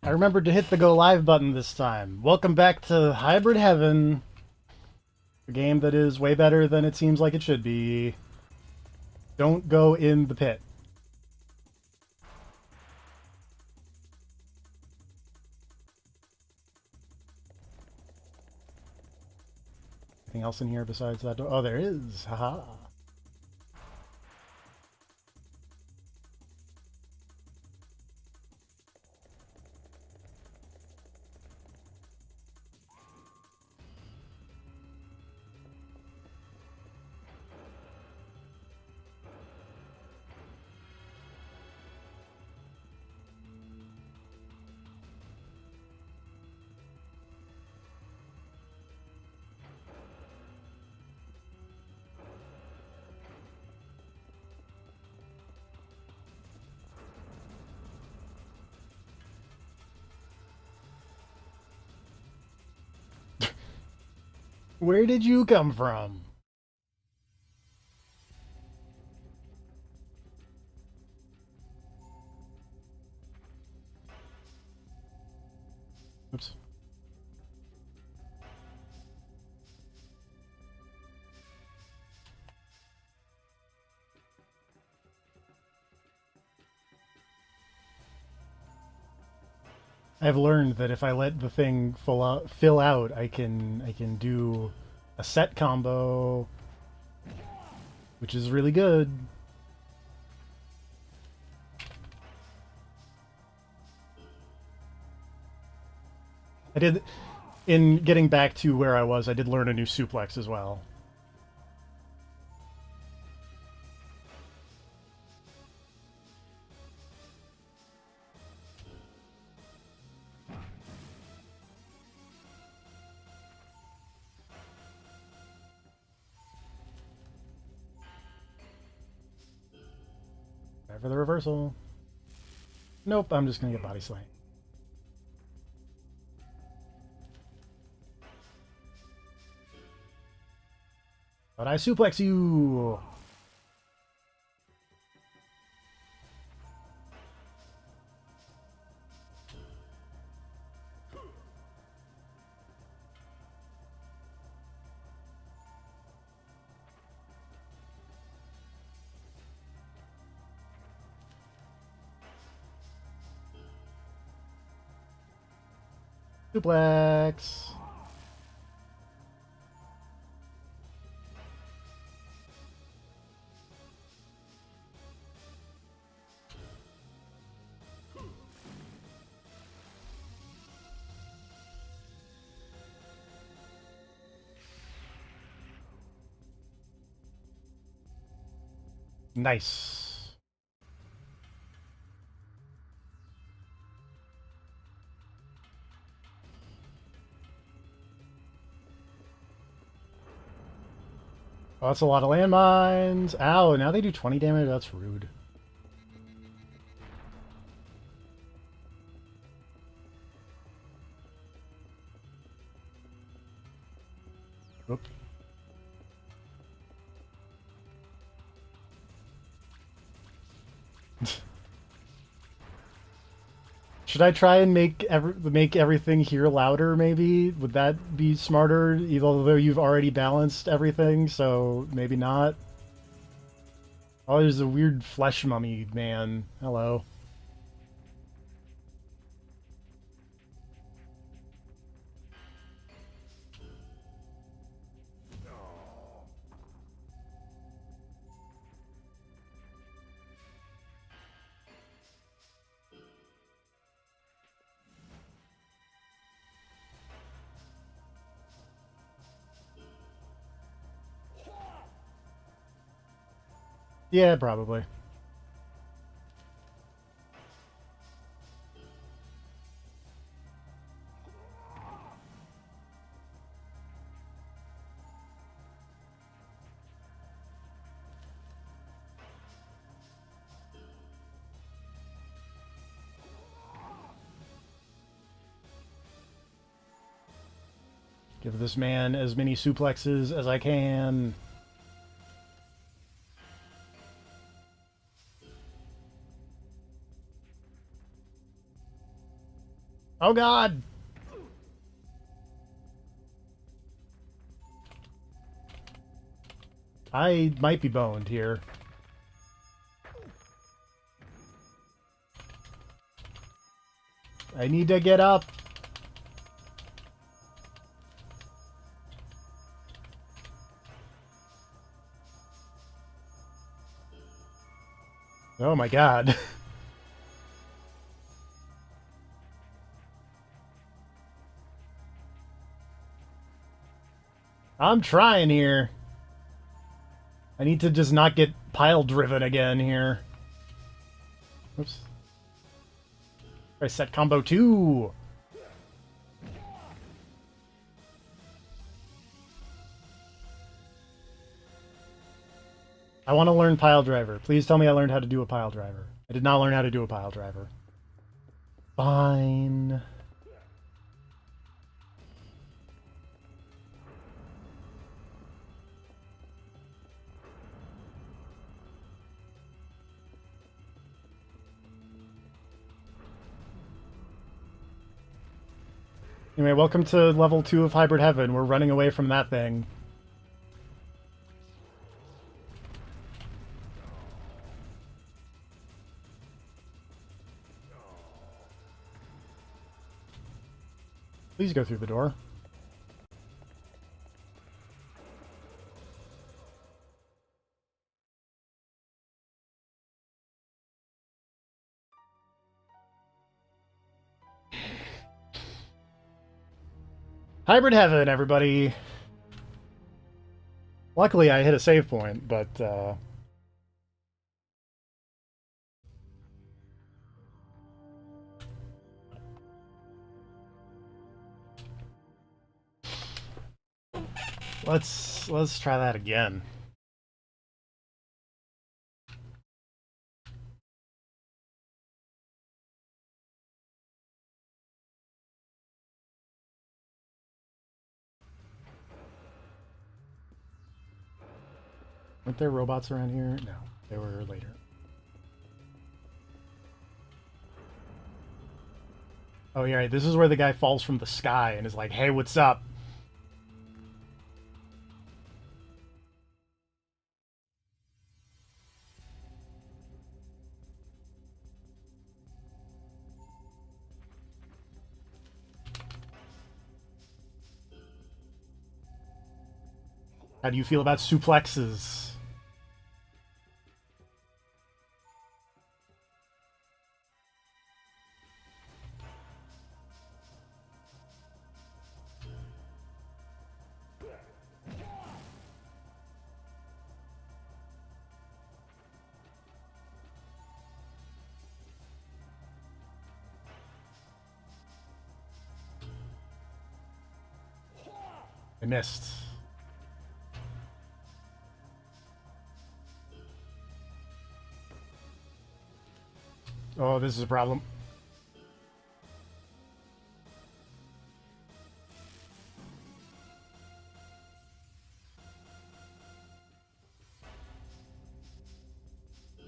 I remembered to hit the go live button this time. Welcome back to Hybrid Heaven, a game that is way better than it seems like it should be. Don't go in the pit. Anything else in here besides that door? Oh, there is. Haha. Where did you come from? Oops. I've learned that if I let the thing fill out, I can do a set combo, which is really good. I did, in getting back to where I was, I did learn a new suplex as well. Try for the reversal. Nope, I'm just gonna get body slam. But I suplex you. Suplex. Nice. Oh, that's a lot of landmines. Ow, now they do 20 damage? That's rude. Oop. Should I try and make everything here louder, maybe? Would that be smarter, even though you've already balanced everything, so maybe not? Oh, there's a weird flesh mummy man. Hello. Yeah, probably. Give this man as many suplexes as I can. Oh god! I might be boned here. I need to get up. Oh my god. I'm trying here. I need to just not get pile driven again here. Oops. I set combo 2. I want to learn pile driver. Please tell me I learned how to do a pile driver. I did not learn how to do a pile driver. Fine. Anyway, welcome to level 2 of Hybrid Heaven. We're running away from that thing. Please go through the door. Hybrid Heaven, everybody. Luckily, I hit a save point, but, let's try that again. Weren't there robots around here? No, they were later. Oh, yeah, right. This is where the guy falls from the sky and is like, hey, what's up? How do you feel about suplexes? I missed. Oh, this is a problem.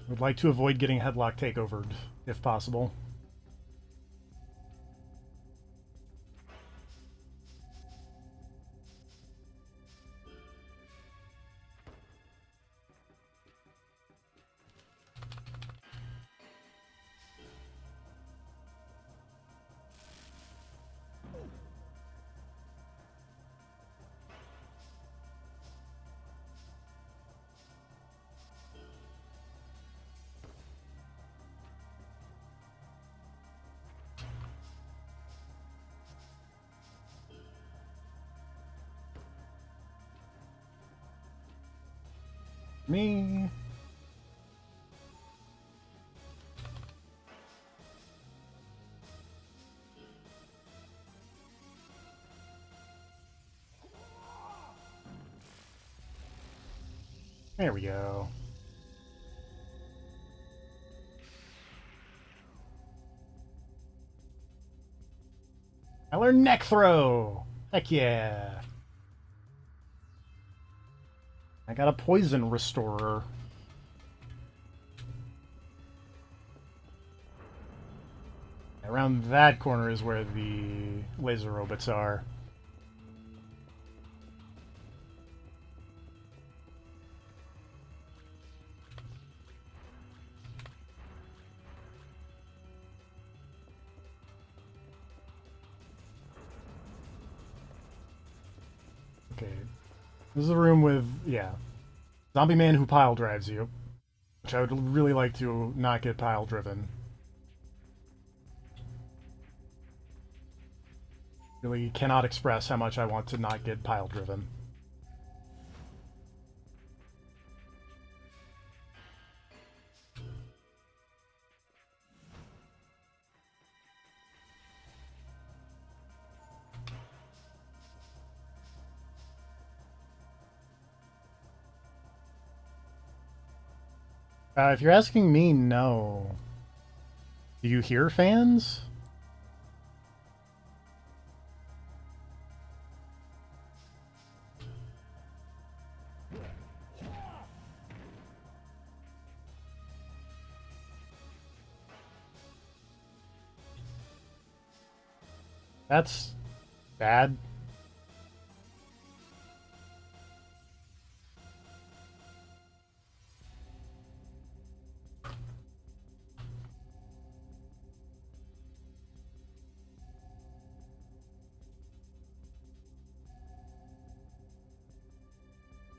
Would like to avoid getting headlock takeovered, if possible. Me. There we go. I learned neck throw. Heck yeah. I got a poison restorer. Around that corner is where the laser robots are. Okay. This is a room with, yeah, zombie man who pile drives you, which I would really like to not get pile driven. Really cannot express how much I want to not get pile driven. If you're asking me, no. Do you hear fans? That's bad.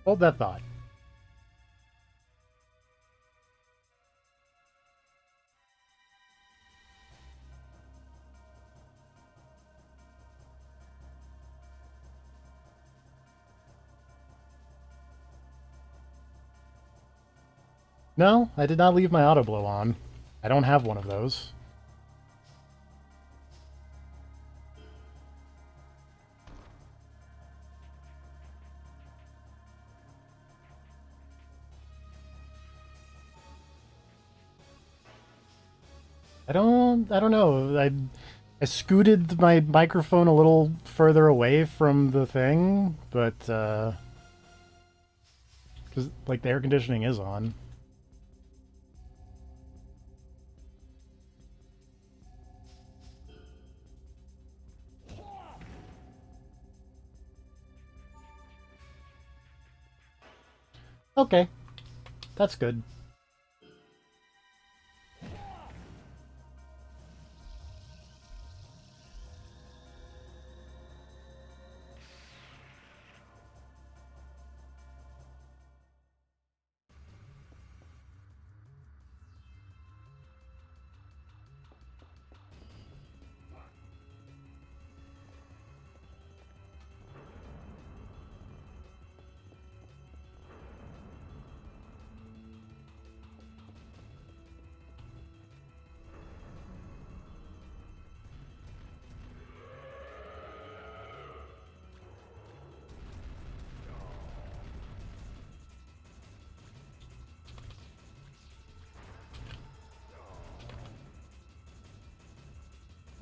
Hold that thought. No, I did not leave my auto blow on. I don't have one of those. I don't know. I scooted my microphone a little further away from the thing, but because like the air conditioning is on. Okay, that's good.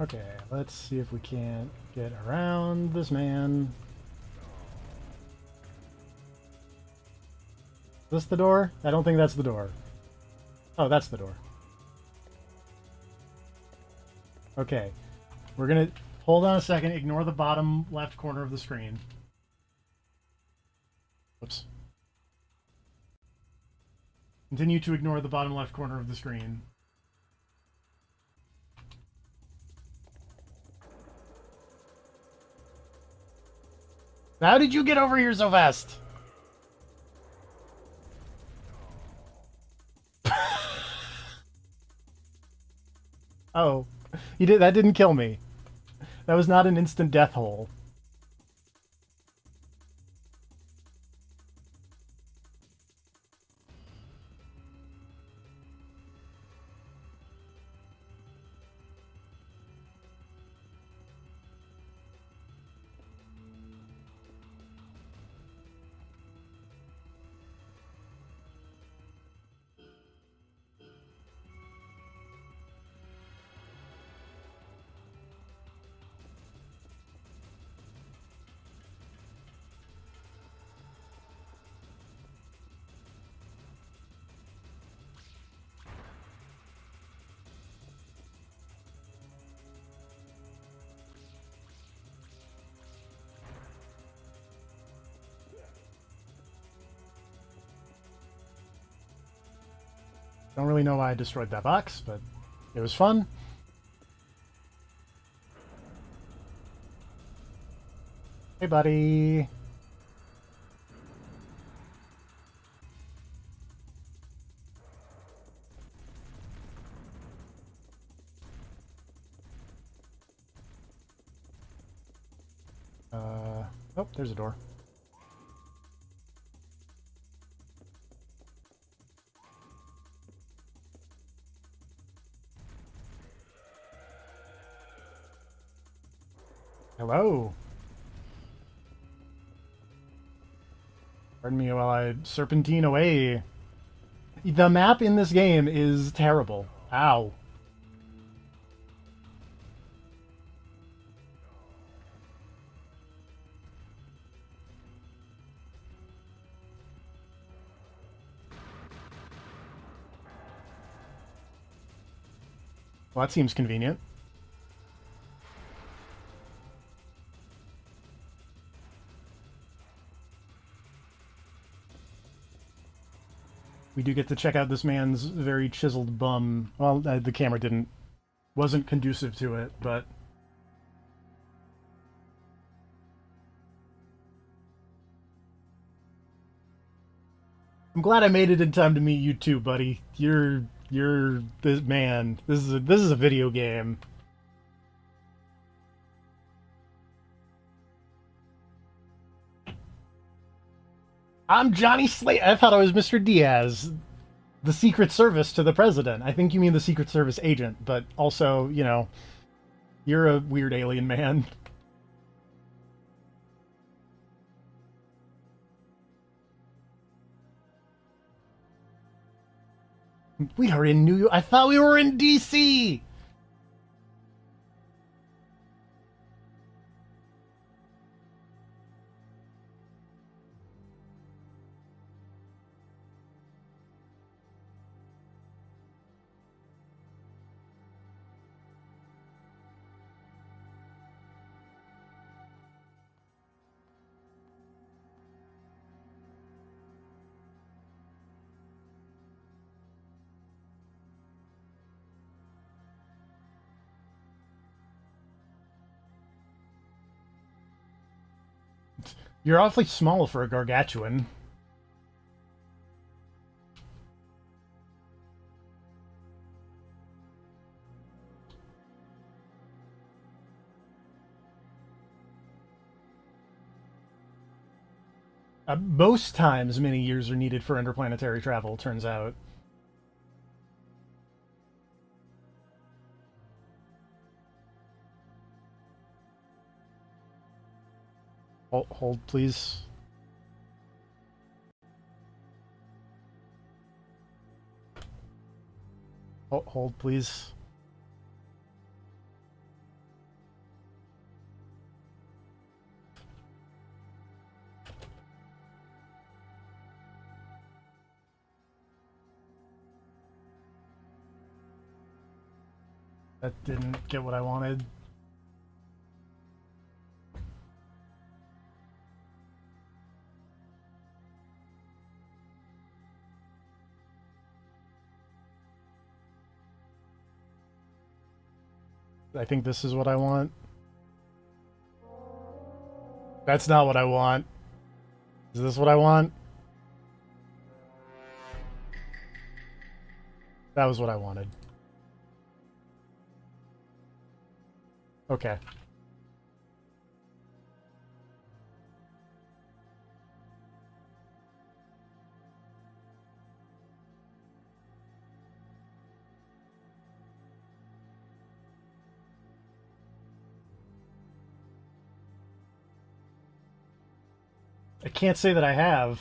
Okay, let's see if we can't get around this man. Is this the door? I don't think that's the door. Oh, that's the door. Okay, we're gonna hold on a second. Ignore the bottom left corner of the screen. Oops. Continue to ignore the bottom left corner of the screen. How did you get over here so fast? Oh, you did. That didn't kill me. That was not an instant death hole. Don't really know why I destroyed that box, but it was fun. Hey, buddy. Oh, there's a door. Hello. Pardon me while I serpentine away. The map in this game is terrible. Ow. Well, that seems convenient. We do get to check out this man's very chiseled bum. Well, the camera wasn't conducive to it, but I'm glad I made it in time to meet you too, buddy. You're this man. This is a video game. I'm Johnny Slate. I thought I was Mr. Diaz, the Secret Service to the president. I think you mean the Secret Service agent, but also, you're a weird alien man. We are in New York. I thought we were in DC. You're awfully small for a gargantuan. Most times, many years are needed for interplanetary travel, turns out. Hold, please. Hold, please. That didn't get what I wanted. I think this is what I want. That's not what I want. Is this what I want? That was what I wanted. Okay. I can't say that I have.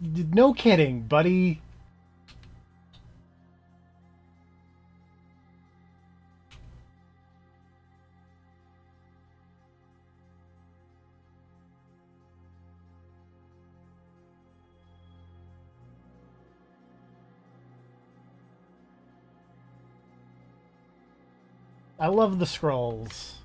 No kidding, buddy. I love the scrolls.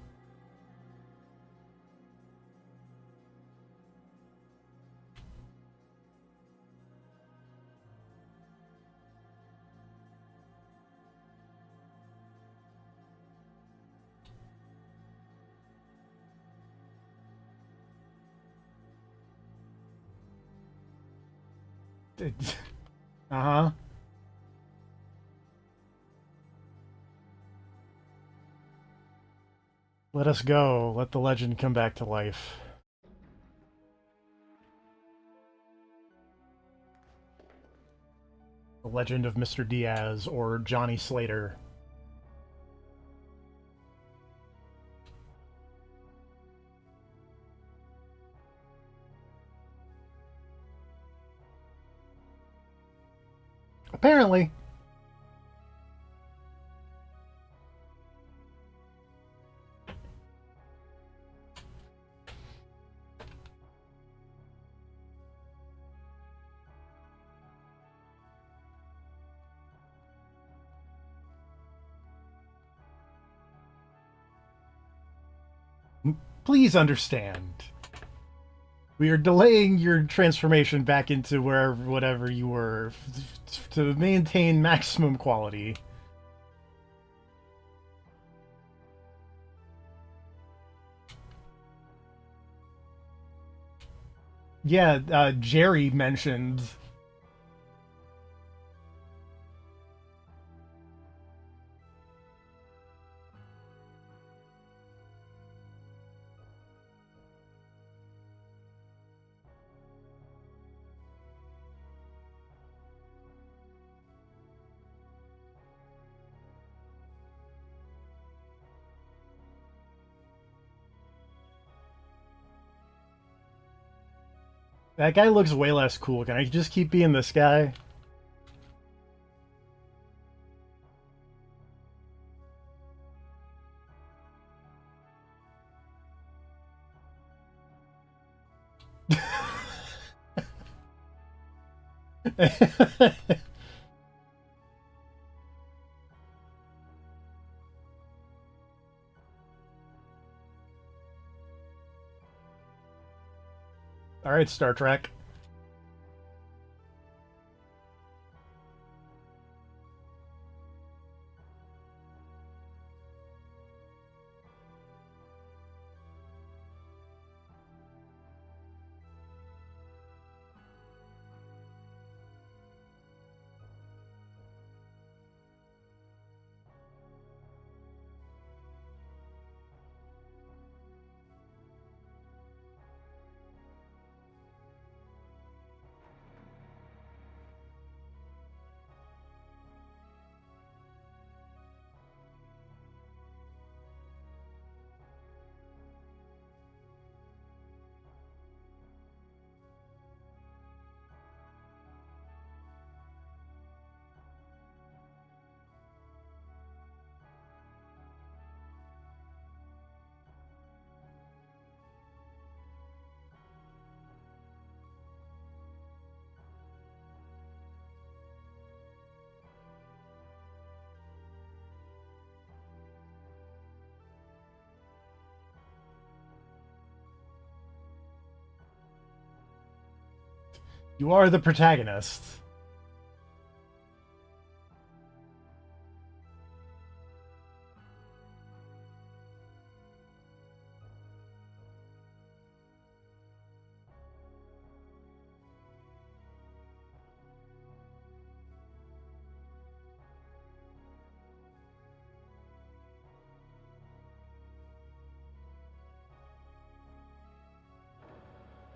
Uh-huh. Let us go. Let the legend come back to life. The legend of Mr. Diaz or Johnny Slater. Apparently. Please understand. We are delaying your transformation back into wherever, whatever you were, to maintain maximum quality. Yeah, Jerry mentioned. That guy looks way less cool. Can I just keep being this guy? All right, Star Trek. You are the protagonist.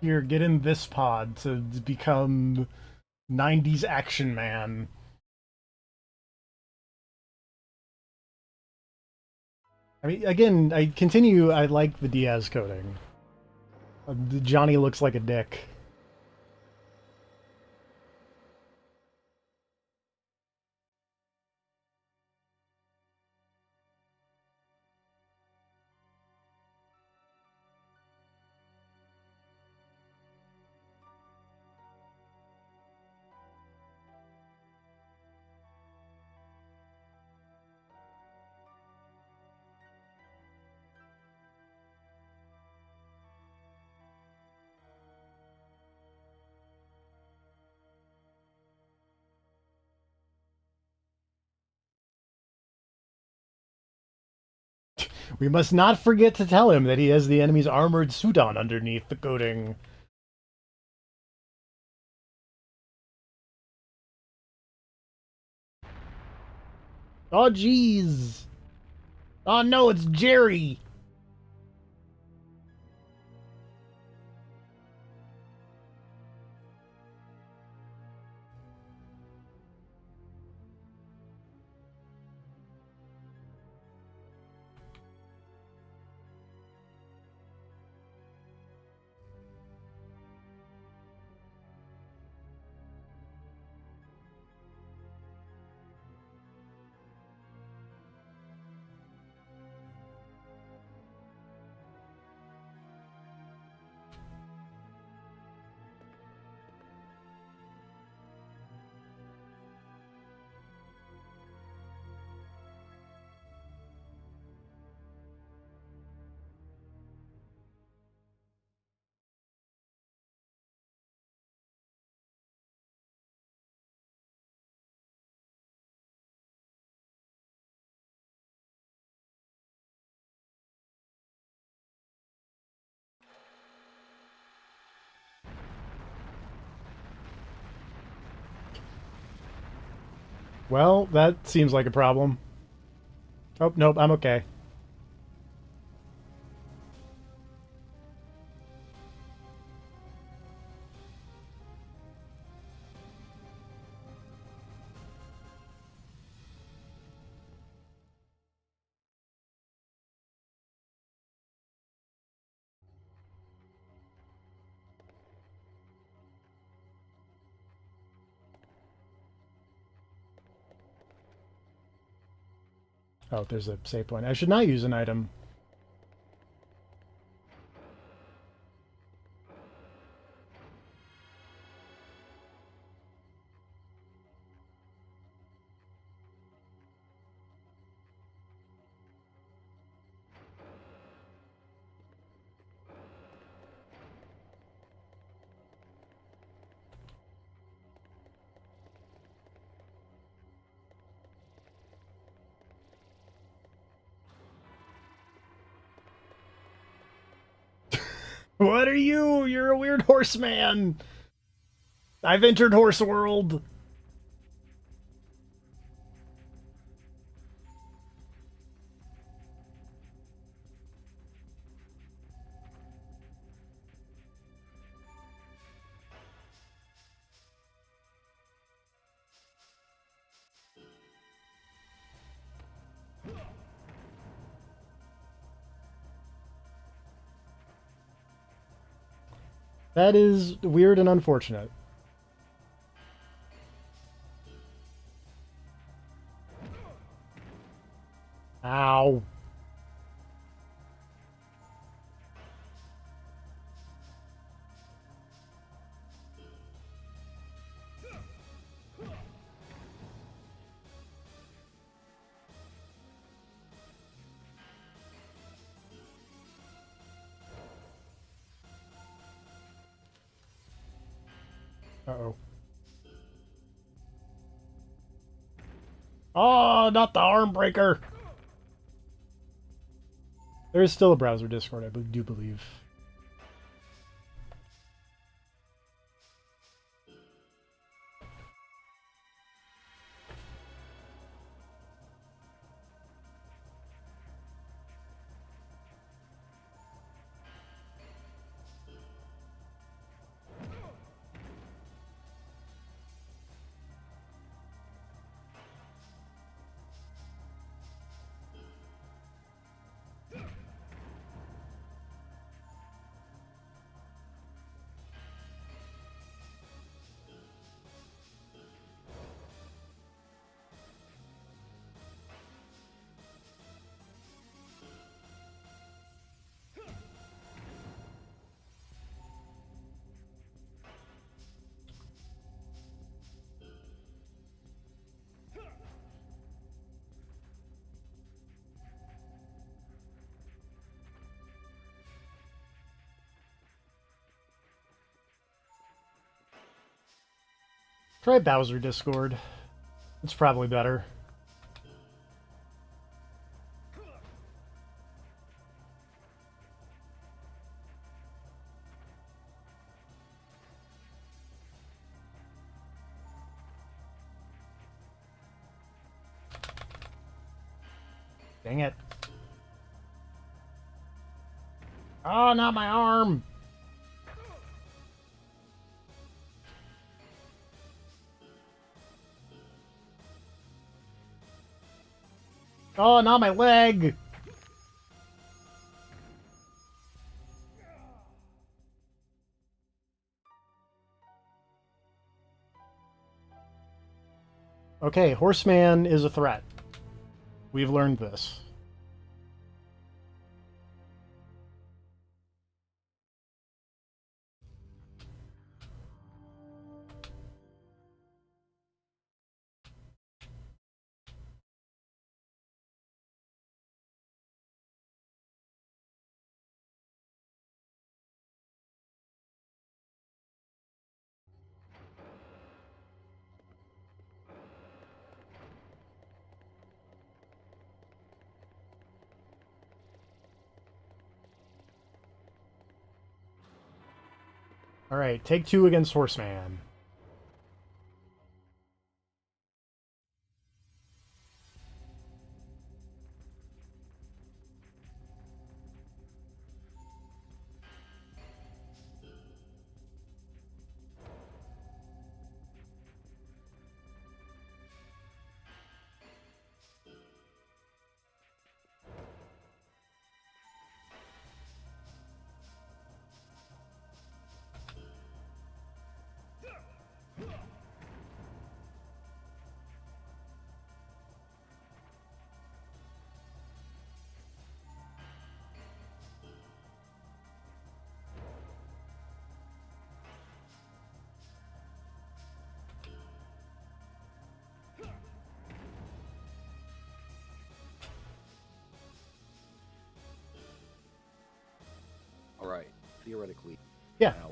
Here, get in this pod to become 90s action man. I mean, again, I continue. I like the Diaz coding. Johnny looks like a dick. We must not forget to tell him that he has the enemy's armored suit on underneath the coating. Oh, jeez. Oh, no, it's Jerry. Well, that seems like a problem. Oh, nope, I'm okay. Oh, there's a save point. I should not use an item. What are you? You're a weird horseman. I've entered horse world. That is weird and unfortunate. Ow. Uh-oh. Oh, not the arm breaker. There is still a browser Discord, I do believe. Try Bowser Discord. It's probably better. Dang it. Oh, not my arm! Oh, not my leg! Okay, Horseman is a threat. We've learned this. Alright, take 2 against Horseman. Alright, theoretically. Yeah. Now,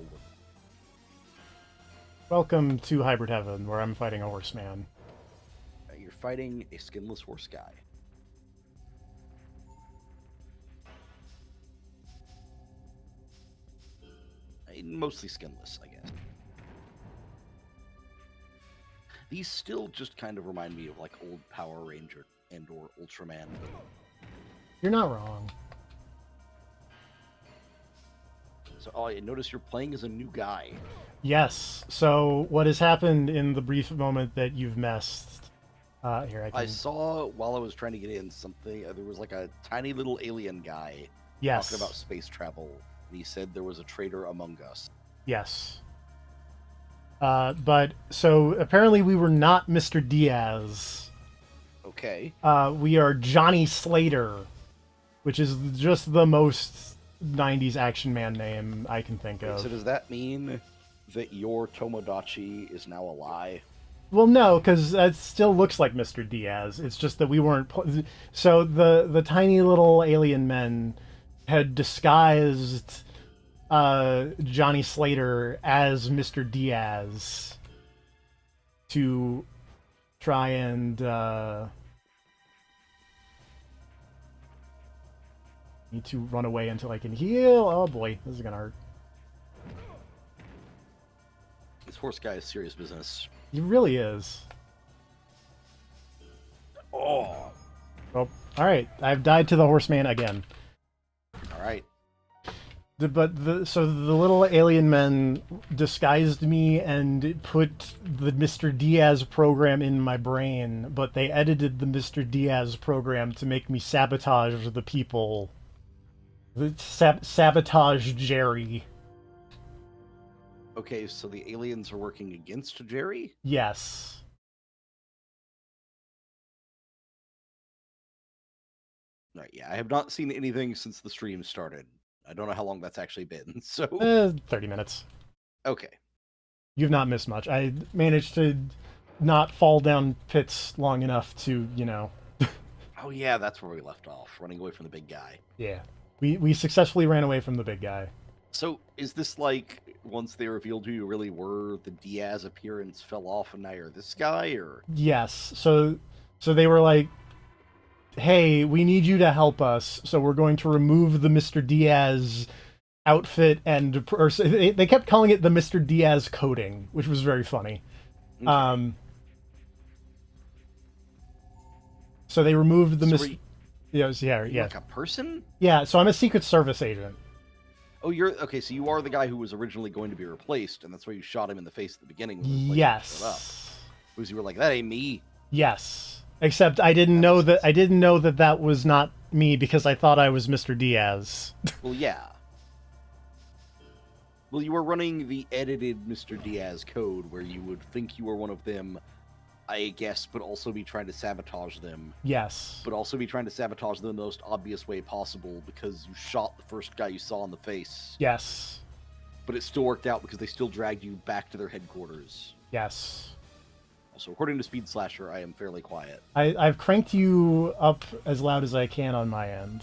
Welcome to Hybrid Heaven, where I'm fighting a Horseman. you're fighting a skinless horse guy. Mostly skinless, I guess. These still just kind of remind me of like old Power Ranger and or Ultraman. You're not wrong. So, oh, I notice you're playing as a new guy. Yes, so what has happened in the brief moment that you've messed... here, I saw while I was trying to get in something, there was like a tiny little alien guy Yes. talking about space travel. And he said there was a traitor among us. Yes. But, so, apparently we were not Mr. Diaz. Okay. We are Johnny Slater, which is just the most 90s action man name I can think of. So does that mean that your Tomodachi is now a lie? Well, no, because it still looks like Mr. Diaz. It's just that we weren't... So the tiny little alien men had disguised Johnny Slater as Mr. Diaz to try and... need to run away until I can heal. Oh boy, this is gonna hurt. This horse guy is serious business. He really is. Oh. Well, alright, I've died to the Horseman again. Alright. So the little alien men disguised me and put the Mr. Diaz program in my brain, but they edited the Mr. Diaz program to make me sabotage the people. Sabotage Jerry. Okay, so the aliens are working against Jerry? Yes. Right, yeah, I have not seen anything since the stream started. I don't know how long that's actually been, so... 30 minutes. Okay. You've not missed much. I managed to not fall down pits long enough to, you know... Oh yeah, that's where we left off, running away from the big guy. Yeah. We successfully ran away from the big guy. So, is this like, once they revealed who you really were, the Diaz appearance fell off and now you're this guy, or...? Yes. So they were like, hey, we need you to help us, so we're going to remove the Mr. Diaz outfit and... Or, they kept calling it the Mr. Diaz coating, which was very funny. Okay. So they removed the So Mr... Yes, yeah, Are you yeah, like a person? yeah. So I'm a Secret Service agent. Oh, you're okay. So you are the guy who was originally going to be replaced, and that's why you shot him in the face at the beginning when the replacement showed up. Yes, Because you were like, "That ain't me." yes. Except I didn't That know makes that sense. I didn't know that that was not me because I thought I was Mr. Diaz. Well, yeah. Well, you were running the edited Mr. Diaz code where you would think you were one of them, I guess, but also be trying to sabotage them. Yes, But also be trying to sabotage them in the most obvious way possible because you shot the first guy you saw in the face. yes, But it still worked out because they still dragged you back to their headquarters. yes. Also, according to Speed Slasher, I am fairly quiet. I've cranked you up as loud as I can on my end.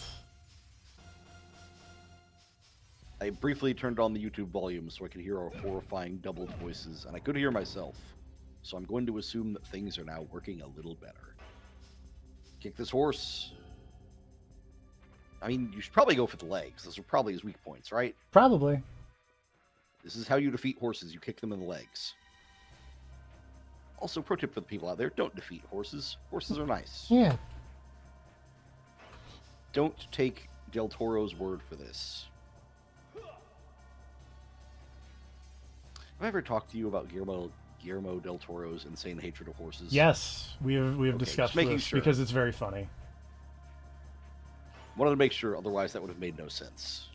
I briefly turned on the YouTube volume so I could hear our horrifying doubled voices, and I could hear myself. So I'm going to assume that things are now working a little better. Kick this horse. I mean, you should probably go for the legs. Those are probably his weak points, right? Probably. This is how you defeat horses. You kick them in the legs. Also, pro tip for the people out there, don't defeat horses. Horses are nice. Yeah. Don't take Del Toro's word for this. Have I ever talked to you about Guillermo del Toro's insane hatred of horses? Yes, we have Okay, discussed just making this sure. because it's very funny. Wanted to make sure, otherwise that would have made no sense.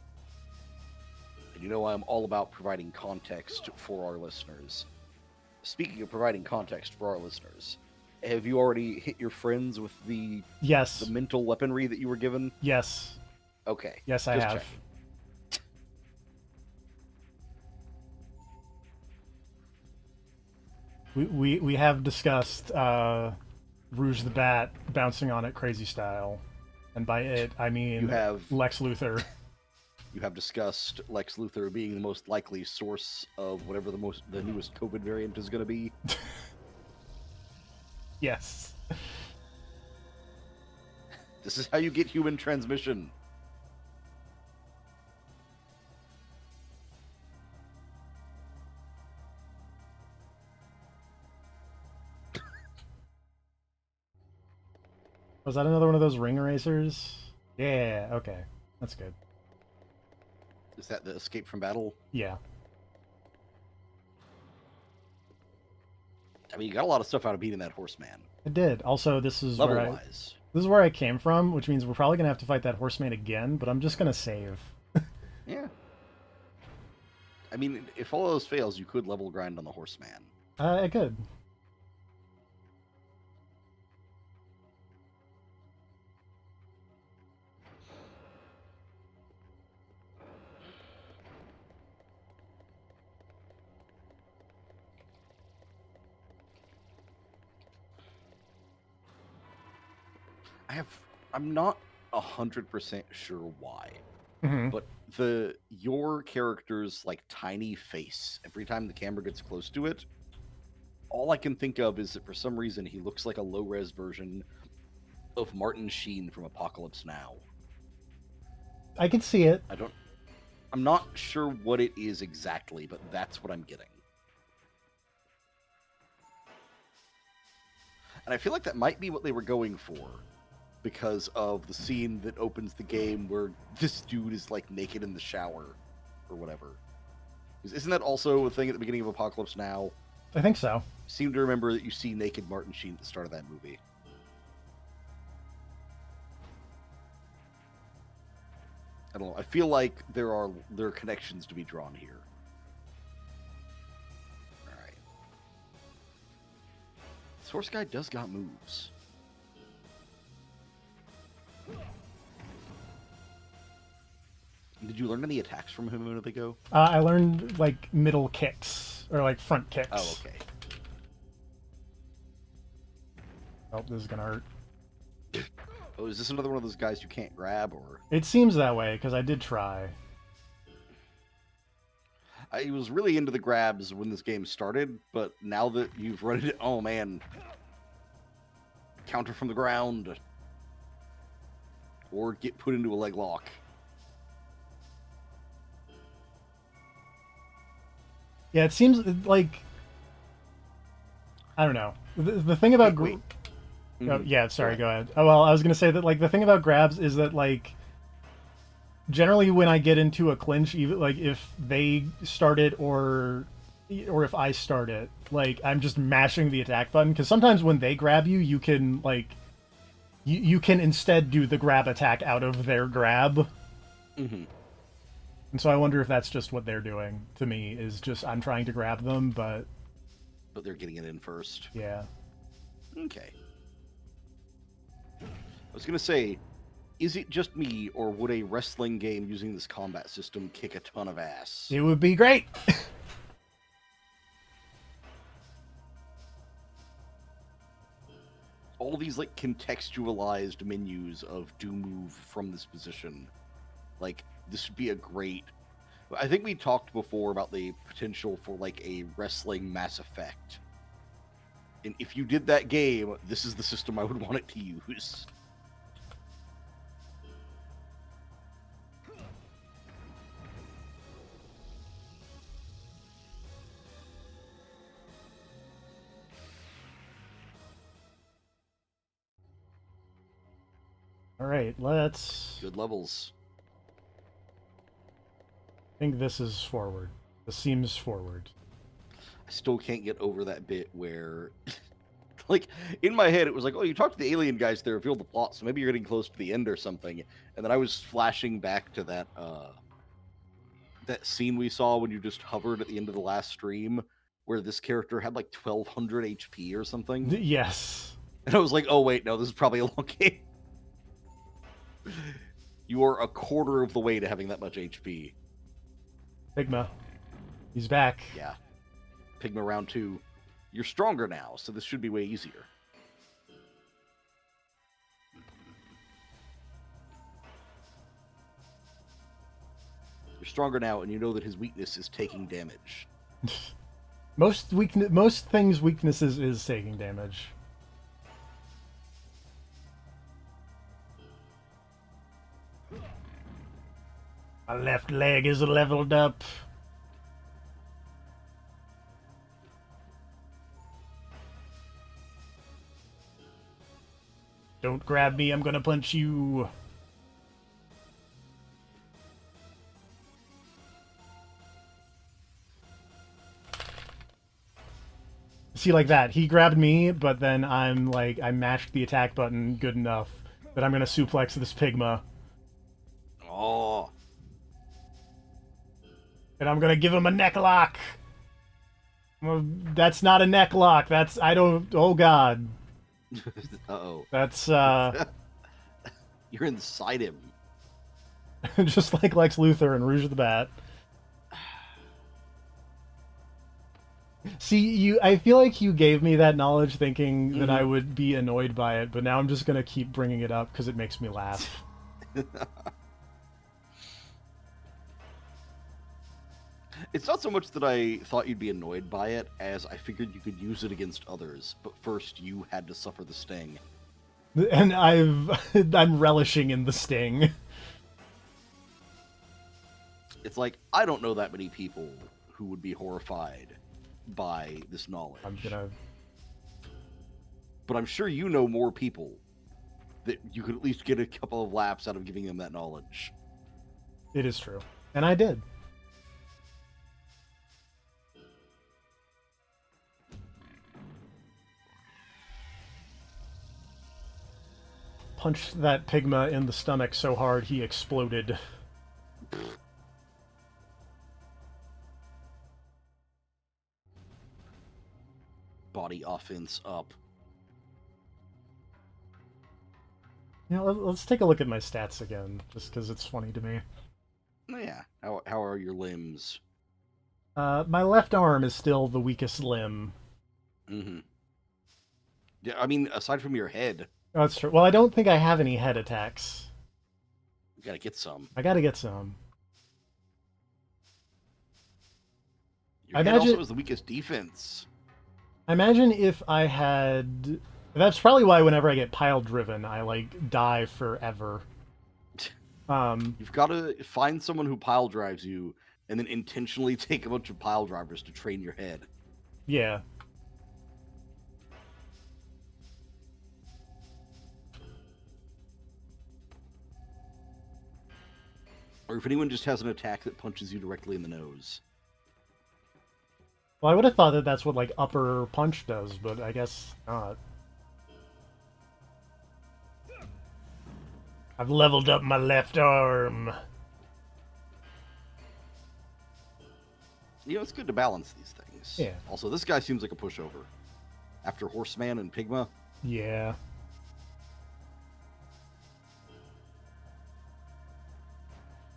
And you know I'm all about providing context for our listeners. Speaking of providing context for our listeners, have you already hit your friends with the Yes, mental weaponry that you were given? yes, Okay. yes, I just have. checking. We have discussed Rouge the Bat bouncing on it crazy style, and by it I mean You have Lex Luthor. you have discussed Lex Luthor being the most likely source of whatever the newest COVID variant is going to be. Yes. This is how you get human transmission. Was that another one of those ring erasers? Yeah. Okay, that's good. Is that the escape from battle? Yeah. I mean, you got a lot of stuff out of beating that horseman. I did. Also, this is Level where wise. this is where I came from, which means we're probably gonna have to fight that horseman again. But I'm just gonna save. Yeah. I mean, if all those fails, you could level grind on the horseman. I could. I'm not 100% sure why, Hmm. but your character's like tiny face, every time the camera gets close to it, all I can think of is that for some reason he looks like a low res version of Martin Sheen from Apocalypse Now. I can see it. I'm not sure what it is exactly, but that's what I'm getting. And I feel like that might be what they were going for, because of the scene that opens the game where this dude is like naked in the shower or whatever. Isn't that also a thing at the beginning of Apocalypse Now? I think so. I seem to remember that you see naked Martin Sheen at the start of that movie. I don't know. I feel like there are connections to be drawn here. All right. This horse guy does got moves. Did you learn any attacks from him a minute ago? I learned like middle kicks or like front kicks. Oh, okay. Oh, this is gonna hurt. Oh, is this another one of those guys you can't grab, or? It seems that way because I did try. I was really into the grabs when this game started, but now that you've run it, oh man. Counter from the ground. Or get put into a leg lock. Yeah, it seems like I don't know. The thing about Wait. Oh, Mhm. yeah, sorry, Correct. go ahead. Oh, well, I was gonna say that, like, the thing about grabs is that, like, generally when I get into a clinch, even, like, if they start it or if I start it, like, I'm just mashing the attack button, because sometimes when they grab you, you can, like, you can instead do the grab attack out of their grab. Hmm. And so I wonder if that's just what they're doing to me, is just I'm trying to grab them, but But they're getting it in first. yeah. Okay. I was gonna say, is it just me, or would a wrestling game using this combat system kick a ton of ass? It would be great. All these like contextualized menus of do move from this position, like this would be a great. I think we talked before about the potential for like a wrestling Mass Effect. And if you did that game, this is the system I would want it to use. All right, let's. Good levels. I think this is forward. This seems forward. I still can't get over that bit where, like, in my head, it was like, oh, you talked to the alien guys to reveal the plot, so maybe you're getting close to the end or something. And then I was flashing back to that scene we saw when you just hovered at the end of the last stream, where this character had like 1,200 HP or something. Yes. And I was like, oh, wait, no, this is probably a long game. You are a quarter of the way to having that much HP. Pigma. He's back. Yeah. Pigma round 2. You're stronger now, so this should be way easier. You're stronger now, and you know that his weakness is taking damage. Most things' weaknesses is taking damage. My left leg is leveled up. Don't grab me, I'm gonna punch you. See, like that. He grabbed me, but then I'm like, I mashed the attack button good enough that I'm gonna suplex this Pigma. Oh. And I'm gonna give him a neck lock. Well, that's not a neck lock. That's, I don't, oh god. Uh-oh. That's, You're inside him. just like Lex Luthor and Rouge of the Bat. See, I feel like you gave me that knowledge thinking that I would be annoyed by it, but now I'm just gonna keep bringing it up because it makes me laugh. It's not so much that I thought you'd be annoyed by it, as I figured you could use it against others, but first you had to suffer the sting. And I'm relishing in the sting. It's like, I don't know that many people who would be horrified by this knowledge. I'm gonna. But I'm sure you know more people that you could at least get a couple of laps out of giving them that knowledge. It is true. And I did. Punched that Pigma in the stomach so hard he exploded. Body offense up. You know, let's take a look at my stats again, just because it's funny to me. Yeah. How are your limbs? My left arm is still the weakest limb. Mm-hmm. Yeah, I mean, aside from your head, Oh, that's true. Well, I don't think I have any head attacks. you gotta get some. I gotta get some. Your I head imagine- also is the weakest defense. I imagine if I had... That's probably why whenever I get pile driven, I, like, die forever. You've got to find someone who pile drives you, and then intentionally take a bunch of pile drivers to train your head. Yeah. Or if anyone just has an attack that punches you directly in the nose. Well, I would have thought that that's what like upper punch does, but I guess not. I've leveled up my left arm. You know, it's good to balance these things. Yeah. Also, this guy seems like a pushover. After Horseman and Pigma. Yeah.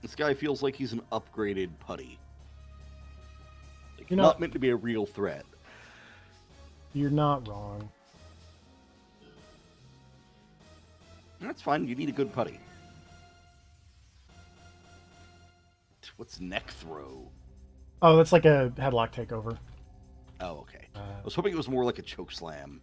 This guy feels like he's an upgraded Putty. Like, You're not meant to be a real threat. You're not wrong. That's fine. You need a good Putty. What's neck throw? Oh, that's like a headlock takeover. Oh, okay. I was hoping it was more like a choke slam.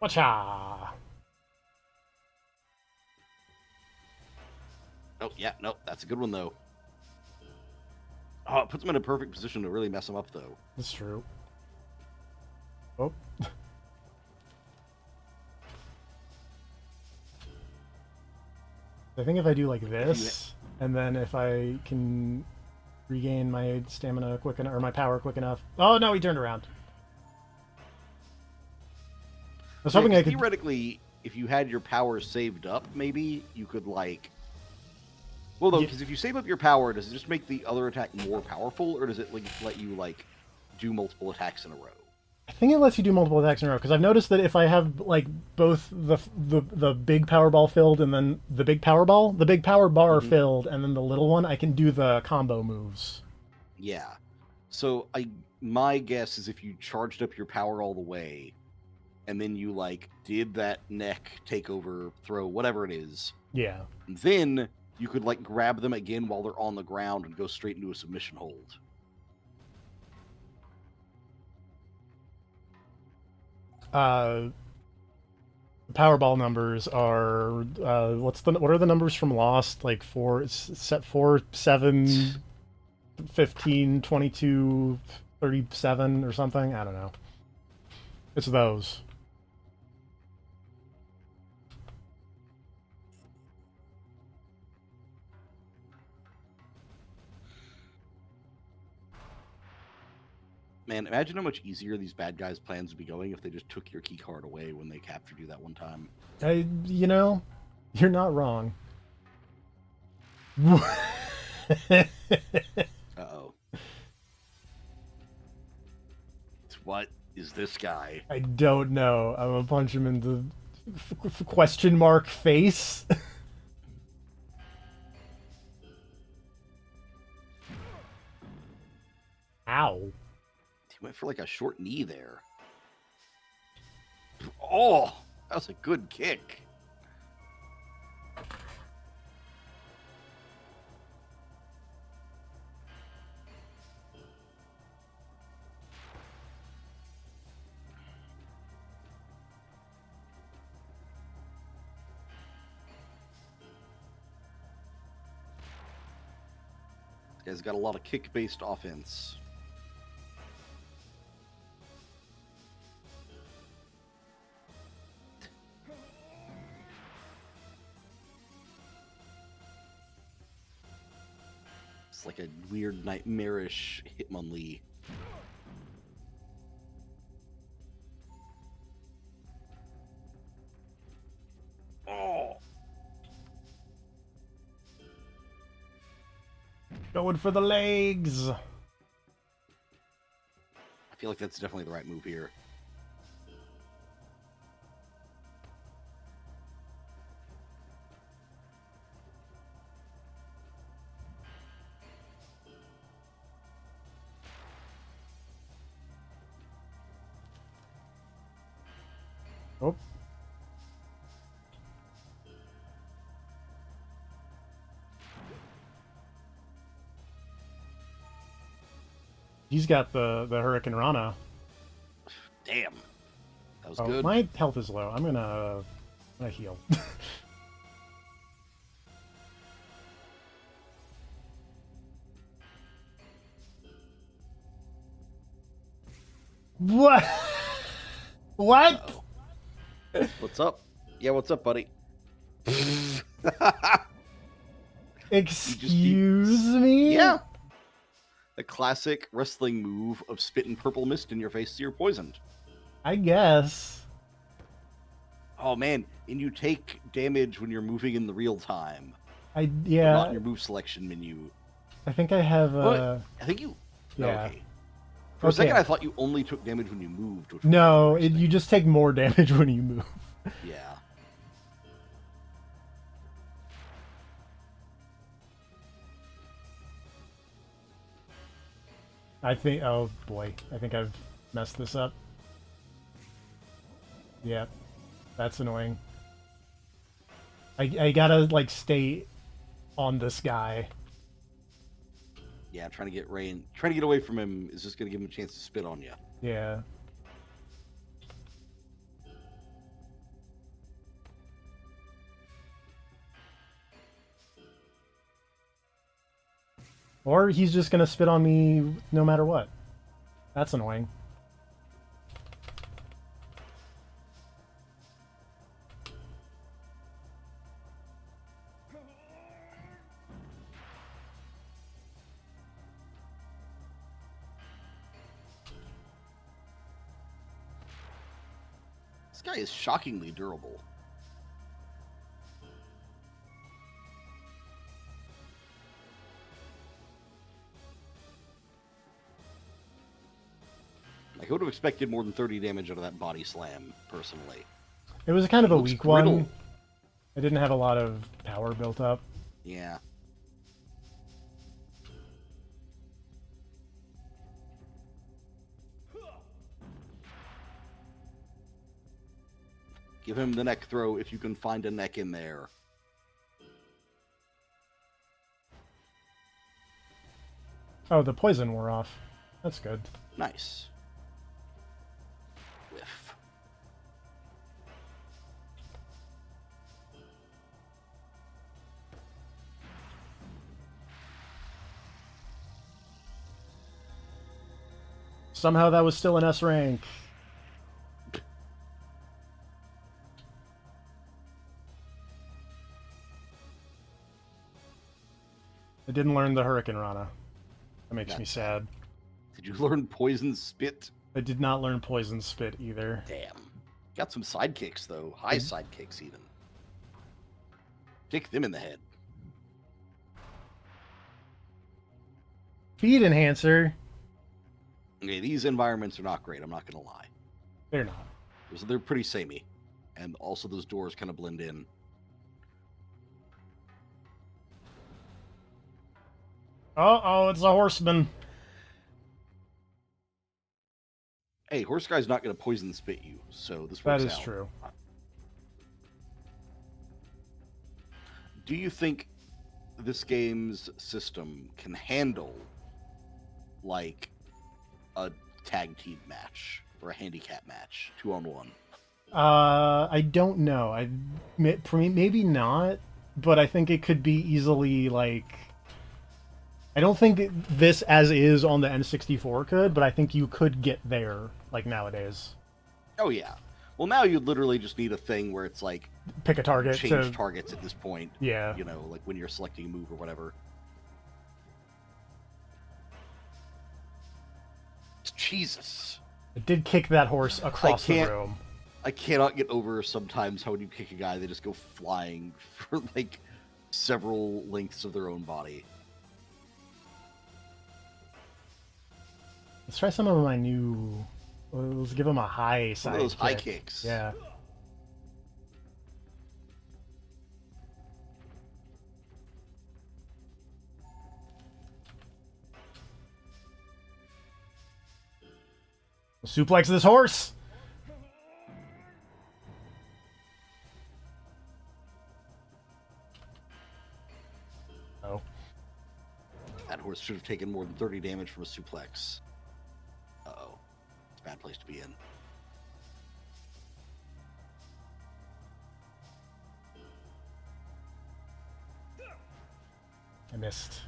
Watcha! Oh, yeah, no, that's a good one, though. Oh, it puts him in a perfect position to really mess him up, though. That's true. Oh. I think if I do like this, and then if I can regain my stamina quick enough, or my power quick enough. Oh, no, he turned around. I was hoping I could... Theoretically, if you had your power saved up, maybe you could, like... Well, though, because if you save up your power, does it just make the other attack more powerful, or does it like let you, like, do multiple attacks in a row? I think it lets you do multiple attacks in a row, because I've noticed that if I have, like, both the big power ball filled and then the big power bar filled, and then the little one, I can do the combo moves. Yeah. So, my guess is if you charged up your power all the way, and then you, like, did that neck takeover throw, whatever it is. Yeah. Then you could, like, grab them again while they're on the ground and go straight into a submission hold. Powerball numbers are what are the numbers from Lost? Like 4, 7, 15, 22, 37 or something? I don't know. It's those. Man, imagine how much easier these bad guys' plans would be going if they just took your key card away when they captured you that one time. You know, you're not wrong. Uh-oh. What is this guy? I don't know. I'm gonna punch him in the question mark face. Ow. He went for like a short knee there. Oh, that was a good kick. This guy's got a lot of kick-based offense. It's like a weird, nightmarish Hitmonlee. Oh! Going for the legs. I feel like that's definitely the right move here. Oh. He's got the Hurricane Rana. Damn. That was Oh, good. my health is low. I'm gonna heal. What? What? Uh-oh. What's up? Yeah, what's up, buddy? Excuse me? Yeah. The classic wrestling move of spitting purple mist in your face so you're poisoned. I guess. Oh man, and you take damage when you're moving in the real time. Not Yeah. in your move selection menu. I think I have. But I think you. Yeah. Okay. For a second, Okay. I thought you only took damage when you moved. Which was No, interesting. you just take more damage when you move. Yeah. I think. Oh boy, I think I've messed this up. Yep, that's annoying. I gotta like stay on this guy. Yeah, trying to get away from him is just going to give him a chance to spit on you. Yeah. Or he's just gonna spit on me no matter what. That's annoying. This guy is shockingly durable. Like, I would have expected more than 30 damage out of that body slam, personally. It was kind of a Looks weak brittle. one. I didn't have a lot of power built up. Yeah. Give him the neck throw if you can find a neck in there. Oh, the poison wore off. That's good. Nice. Whiff. Somehow that was still an S rank. I didn't learn the Hurricane Rana. That makes me That's sad. Did you learn poison spit? I did not learn Poison Spit either. Damn. Got some sidekicks, though. High sidekicks, even. Kick them in the head. Speed Enhancer? Okay, these environments are not great, I'm not going to lie. They're not. They're pretty samey. And also those doors kind of blend in. Uh-oh, it's a horseman. Hey, Horse Guy's not going to poison spit you, so this That works is out. true. Do you think this game's system can handle, like, a tag team match or a handicap match, 2-on-1? I don't know. Maybe not, but I think it could be easily like. I don't think this as is on the N64 could, but I think you could get there like nowadays. Oh, yeah. Well, now you literally just need a thing where it's like, Pick a target change to. targets at this point. Yeah. You know, like when you're selecting a move or whatever. Jesus. I did kick that horse across the can't- room. I cannot get over sometimes how when you kick a guy, they just go flying for like several lengths of their own body. Let's try some of my new. Let's give him a high Some side. of those high kick. kicks. Yeah. Suplex this horse. Oh. That horse should have taken more than 30 damage from a suplex. Uh-oh. It's a bad place to be in. I missed.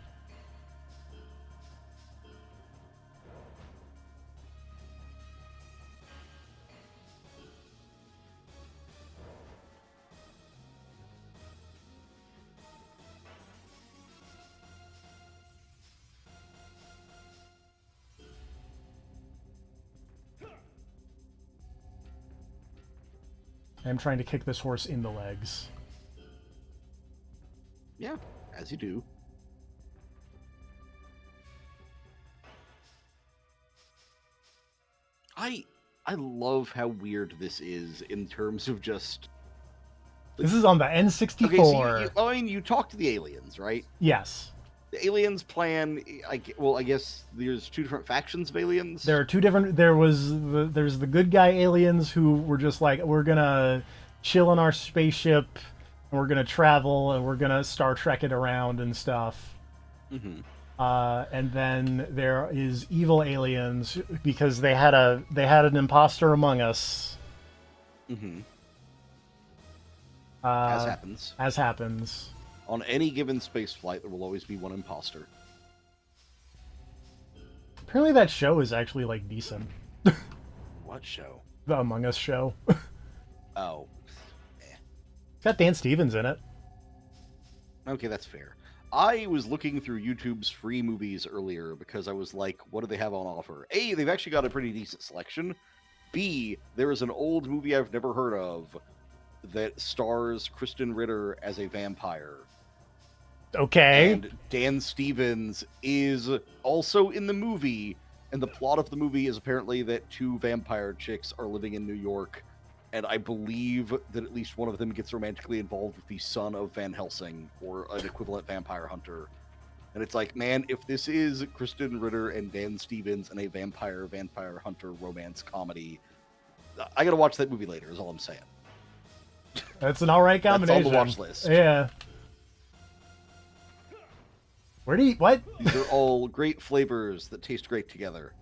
I'm trying to kick this horse in the legs. Yeah, as you do. I love how weird this is in terms of just. This is on the N64. Okay, so you talk to the aliens, right? Yes. The aliens plan. I guess there's two different factions of aliens. There are two different. There's the good guy aliens who were just like, we're gonna chill in our spaceship, and we're gonna travel, and we're gonna Star Trek it around and stuff. Mm-hmm. And then there is evil aliens because they had an imposter among us. Mm-hmm. As happens. On any given space flight, there will always be one imposter. Apparently that show is actually, like, decent. What show? The Among Us show. Oh. It's got Dan Stevens in it. Okay, that's fair. I was looking through YouTube's free movies earlier because I was like, what do they have on offer? A, they've actually got a pretty decent selection. B, there is an old movie I've never heard of that stars Kristen Ritter as a vampire. Okay. And Dan Stevens is also in the movie, and the plot of the movie is apparently that two vampire chicks are living in New York, and I believe that at least one of them gets romantically involved with the son of Van Helsing, or an equivalent vampire hunter. And it's like, man, if this is Kristen Ritter and Dan Stevens and a vampire hunter romance comedy, I gotta watch that movie later, is all I'm saying. That's an alright combination. That's on the watch list. Yeah. What? These are all great flavors that taste great together.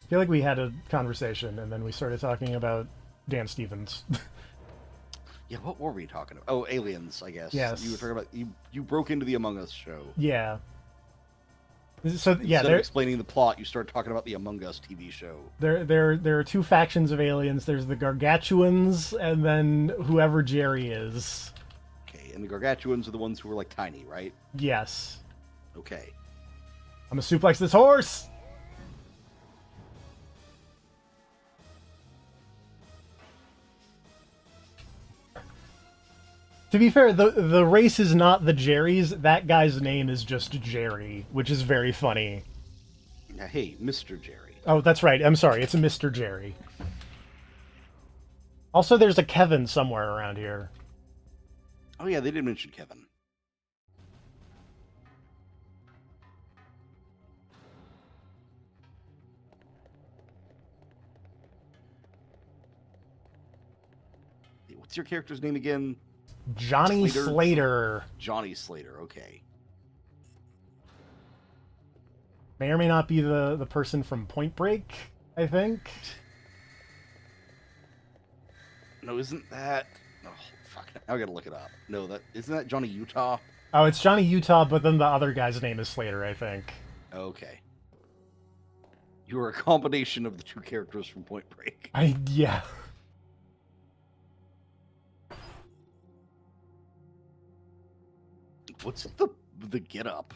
I feel like we had a conversation and then we started talking about Dan Stevens. Yeah, what were we talking about? Oh, aliens, I guess. Yes. You were talking about you broke into the Among Us show. Yeah. So yeah, Instead of explaining the plot, you started talking about the Among Us TV show. There are two factions of aliens. There's the Gargantuans and then whoever Jerry is. Okay, and the Gargantuans are the ones who were like tiny, right? Yes. Okay. I'm gonna suplex this horse. To be fair, the race is not the Jerrys. That guy's name is just Jerry, which is very funny. Hey, Mr. Jerry. Oh, that's right. I'm sorry. It's a Mr. Jerry. Also, there's a Kevin somewhere around here. Oh yeah, they did mention Kevin. What's your character's name again? Johnny Slater. Johnny Slater, okay. May or may not be the person from Point Break, I think. No, isn't that... Oh, fuck. Now I gotta look it up. No, isn't that Johnny Utah? Oh, it's Johnny Utah, but then the other guy's name is Slater, I think. Okay. You are a combination of the two characters from Point Break. Yeah. What's the get up?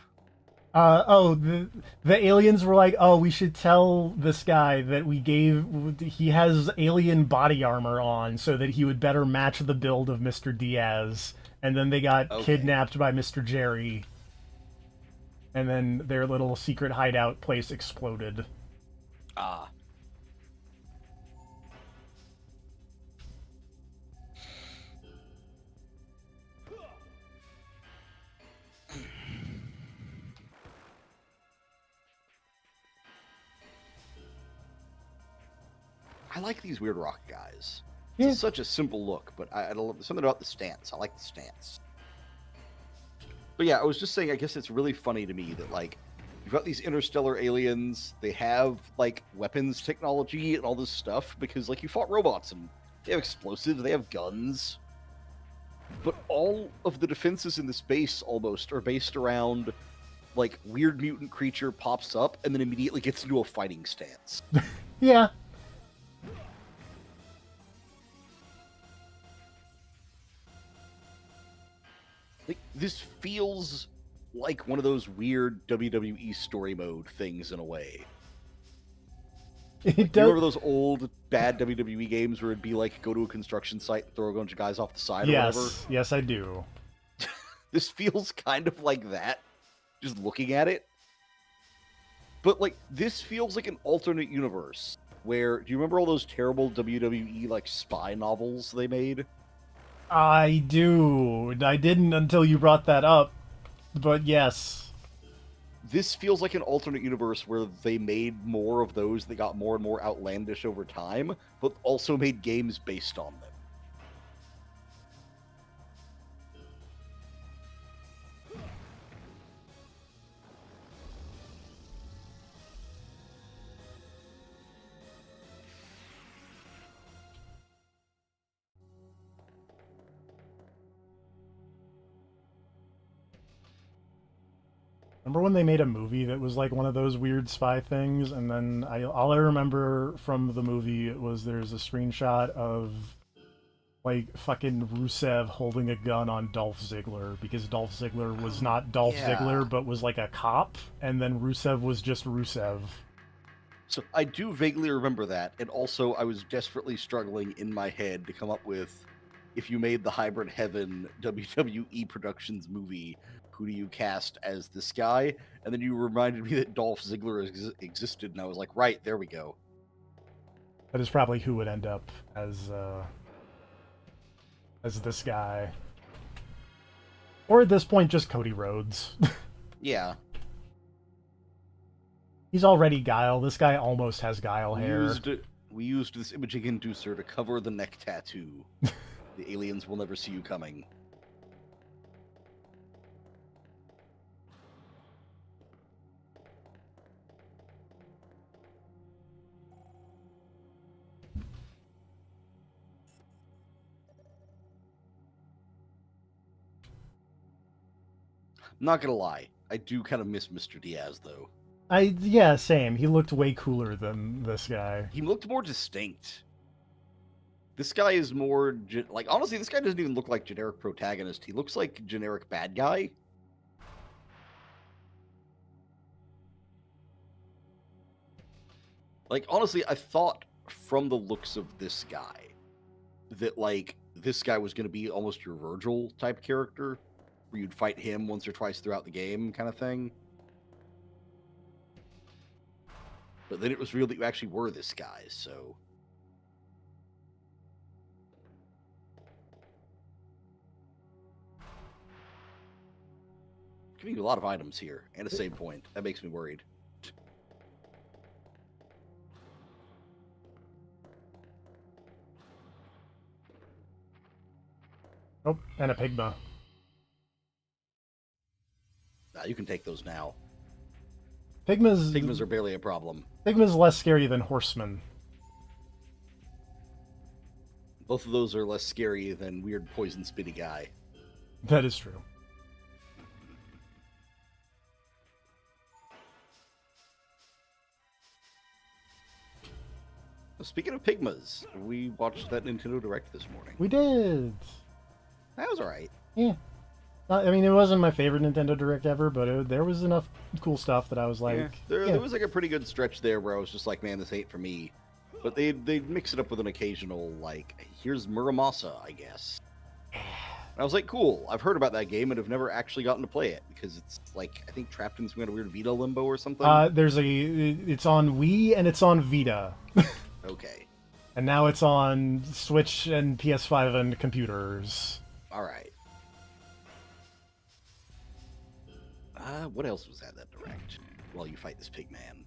The aliens were like, oh, we should tell this guy that he has alien body armor on so that he would better match the build of Mr. Diaz. And then they got kidnapped by Mr. Jerry. And then their little secret hideout place exploded. Ah. I like these weird rock guys. Yeah. It's such a simple look, but I don't know, something about the stance. I like the stance. But yeah, I was just saying, I guess it's really funny to me that, like, you've got these interstellar aliens, they have, like, weapons technology and all this stuff, because, like, you fought robots, and they have explosives, they have guns. But all of the defenses in this base, almost, are based around, like, weird mutant creature pops up, and then immediately gets into a fighting stance. Yeah. Like, this feels like one of those weird WWE story mode things in a way. It Do you does. remember those old bad WWE games where it'd be like go to a construction site and throw a bunch of guys off the side or whatever? Yes, yes, I do. This feels kind of like that, just looking at it. But like, this feels like an alternate universe where, do you remember all those terrible WWE like spy novels they made? I do. I didn't until you brought that up, but yes. This feels like an alternate universe where they made more of those that got more and more outlandish over time, but also made games based on them. Remember when they made a movie that was like one of those weird spy things, and then all I remember from the movie was there's a screenshot of like fucking Rusev holding a gun on Dolph Ziggler because Dolph Ziggler was not Dolph yeah. Ziggler but was like a cop, and then Rusev was just Rusev. So I do vaguely remember that, and also I was desperately struggling in my head to come up with, if you made the Hybrid Heaven WWE Productions movie, who do you cast as this guy? And then you reminded me that Dolph Ziggler existed, and I was like, right, there we go. That is probably who would end up as this guy. Or at this point, just Cody Rhodes. Yeah. He's already Guile. This guy almost has Guile hair. We used this imaging inducer to cover the neck tattoo. The aliens will never see you coming. I'm not gonna lie, I do kind of miss Mr. Diaz, though. Yeah, same. He looked way cooler than this guy. He looked more distinct. This guy is more like, honestly, this guy doesn't even look like generic protagonist. He looks like generic bad guy. Like, honestly, I thought from the looks of this guy that like this guy was going to be almost your Virgil type character, where you'd fight him once or twice throughout the game, kind of thing. But then it was real that you actually were this guy, so. Giving you a lot of items here and a save point. That makes me worried. Oh, and a Pigma. You can take those now. Pigmas are barely a problem. Pigma's less scary than Horseman. Both of those are less scary than weird poison spitty guy. That is true. Speaking of Pigmas, we watched that Nintendo Direct this morning. We did. That was alright. Yeah. I mean, it wasn't my favorite Nintendo Direct ever, but there was enough cool stuff that I was like... Yeah. There was like a pretty good stretch there where I was just like, man, this ain't for me. But they'd mix it up with an occasional, like, here's Muramasa, I guess. And I was like, cool, I've heard about that game and have never actually gotten to play it, because it's, like, I think trapped in some kind of weird Vita limbo or something. It's on Wii and it's on Vita. Okay. And now it's on Switch and PS5 and computers. Alright. What else was at that Direct while you fight this pig man?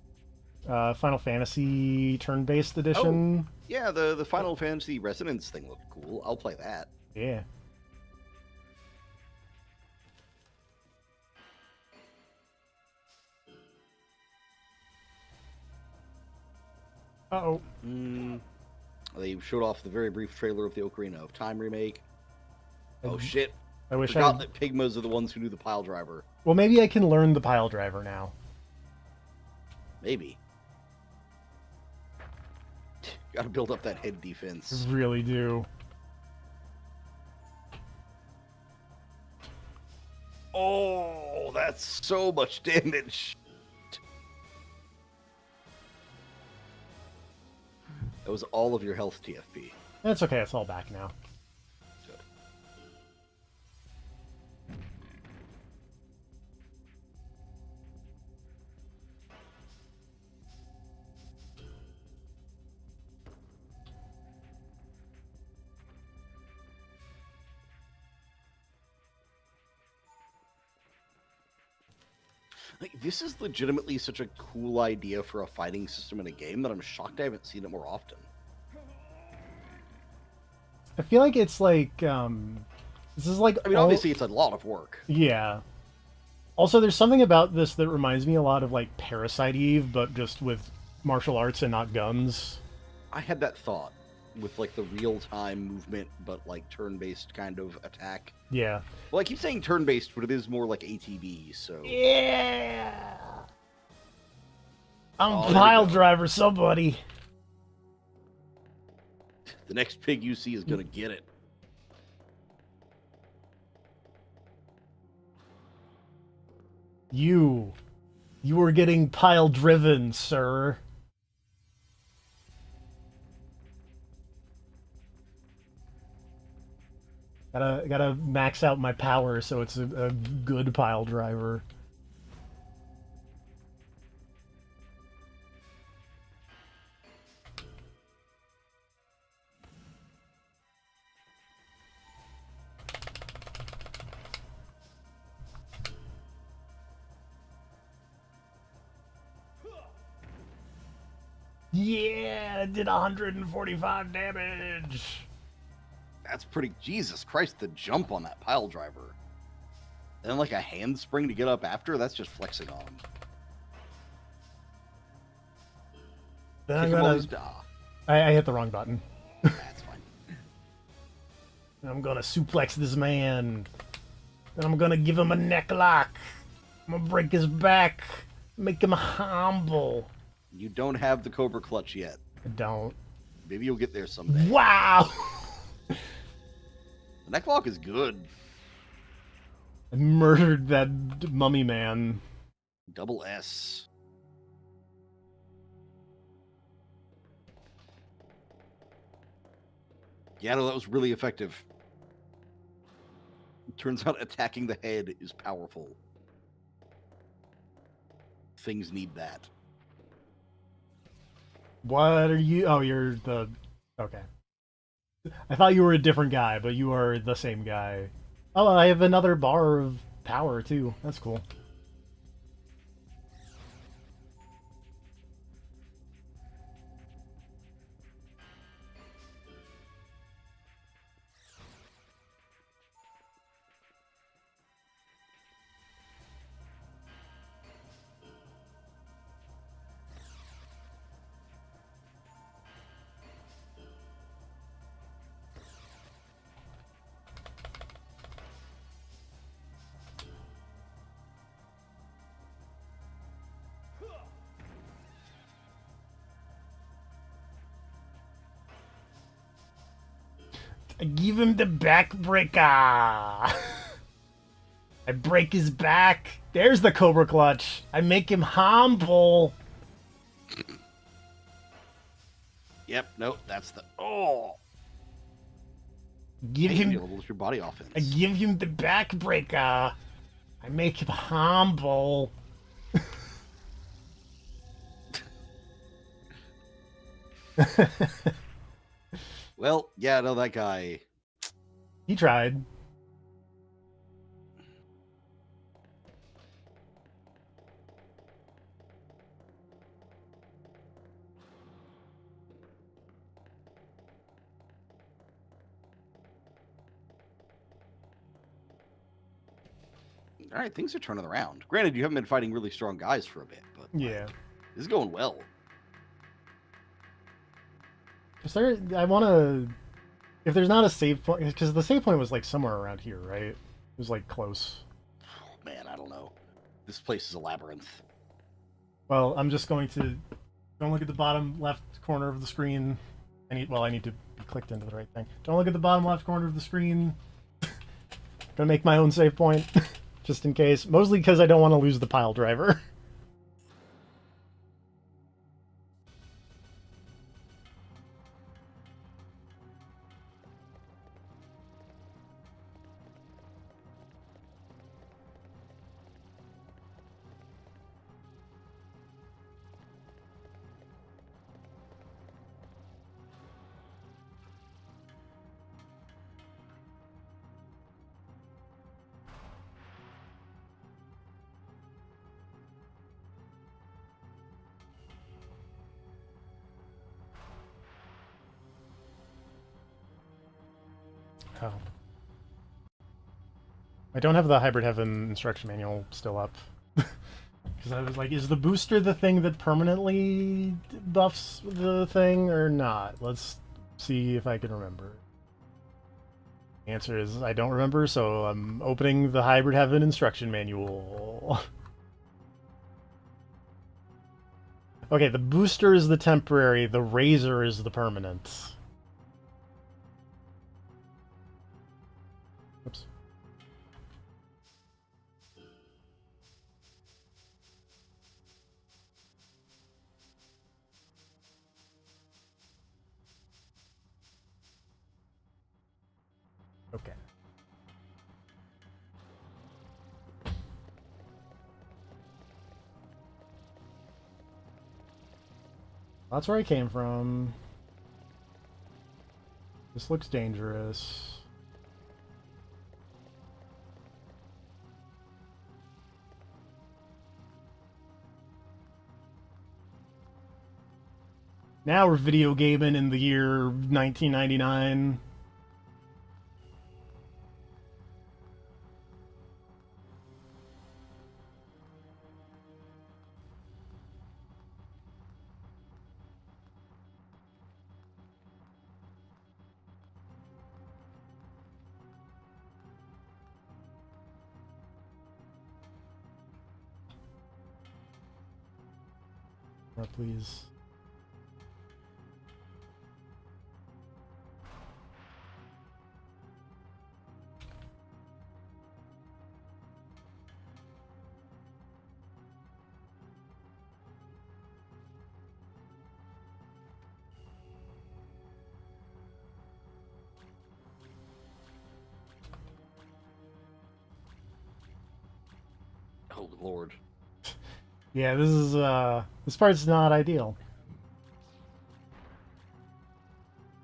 Final Fantasy turn-based edition. Oh, yeah, the Final Fantasy Resonance thing looked cool. I'll play that. Yeah. Uh-oh. They showed off the very brief trailer of the Ocarina of Time remake. Oh shit. I wish Forgot that Pigmas are the ones who do the pile driver. Well, maybe I can learn the pile driver now. Maybe. Gotta build up that head defense. I really do. Oh, that's so much damage. That was all of your health, TFP. That's okay. It's all back now. Good. Like, this is legitimately such a cool idea for a fighting system in a game that I'm shocked I haven't seen it more often. I feel like it's like this is like I mean, obviously, it's a lot of work. yeah. Also, there's something about this that reminds me a lot of like Parasite Eve, but just with martial arts and not guns. I had that thought with like the real-time movement, but like turn-based kind of attack. Yeah. Well, I keep saying turn-based, but it is more like ATB. So Yeah. I'm Oh, a there we pile go. driver, somebody. the next pig you see is gonna get it. You are getting pile driven, sir. Gotta max out my power so it's a good pile driver. Yeah, it did 145 damage. That's pretty. Jesus Christ, the jump on that pile driver. And then like a handspring to get up after. That's just flexing on him. Then I'm Kick him while gonna. he's I hit the wrong button. That's fine. I'm gonna suplex this man. Then I'm gonna give him a neck lock. I'm gonna break his back. Make him humble. You don't have the Cobra Clutch yet. I don't. Maybe you'll get there someday. Wow! The necklock is good. I murdered that mummy man. Double S. Yeah, no, that was really effective. Turns out attacking the head is powerful. Things need that. What are you? Oh, you're the. Okay. I thought you were a different guy, but you are the same guy. Oh, I have another bar of power, too. That's cool. I give him the backbreaker. I break his back. There's the Cobra Clutch. I make him humble. Yep, no, that's the. Oh! Give Hey, you him. levels your body offense. I give him the backbreaker. I make him humble. Well, yeah, no, that guy. He tried. All right, things are turning around. Granted, you haven't been fighting really strong guys for a bit, but Yeah. this is going well. Is there? I want to. If there's not a save point, because the save point was like somewhere around here, right? It was like close. Oh, man, I don't know. This place is a labyrinth. Well, I'm just going to. Don't look at the bottom left corner of the screen. I need to be clicked into the right thing. Don't look at the bottom left corner of the screen. Gonna make my own save point. just in case. Mostly because I don't want to lose the pile driver. Oh. I don't have the Hybrid Heaven instruction manual still up. Because I was like, is the booster the thing that permanently buffs the thing or not? Let's see if I can remember. The answer is I don't remember, so I'm opening the Hybrid Heaven instruction manual. Okay, the booster is the temporary, the razor is the permanent. Oops. Okay. That's where I came from. This looks dangerous. Now we're video gaming in the year 1999. Oh, please. Oh lord. Yeah, this part's not ideal.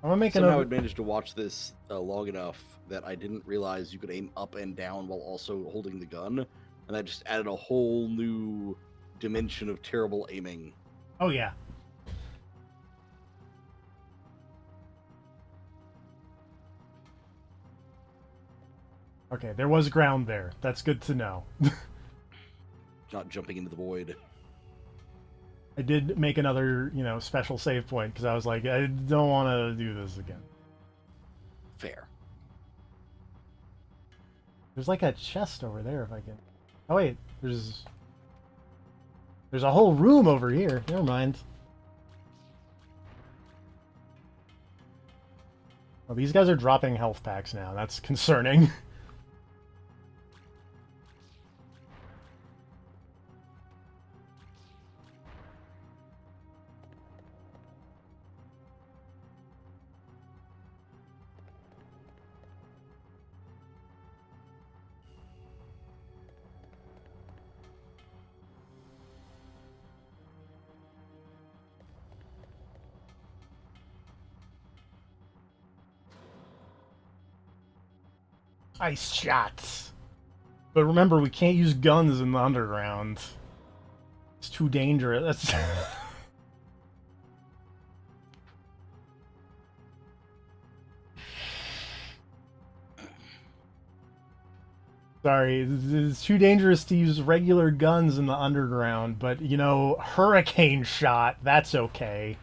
I'm gonna make Somehow another. I'd managed to watch this long enough that I didn't realize you could aim up and down while also holding the gun, and that just added a whole new dimension of terrible aiming. Oh yeah. Okay, there was ground there. That's good to know. Not jumping into the void. I did make another, special save point because I was like, I don't want to do this again. Fair. There's like a chest over there if I can. Oh wait, there's a whole room over here. Never mind. Well, these guys are dropping health packs now. That's concerning. Ice shots. But remember, we can't use guns in the underground. It's too dangerous. That's... Sorry, it's too dangerous to use regular guns in the underground, but hurricane shot, that's okay.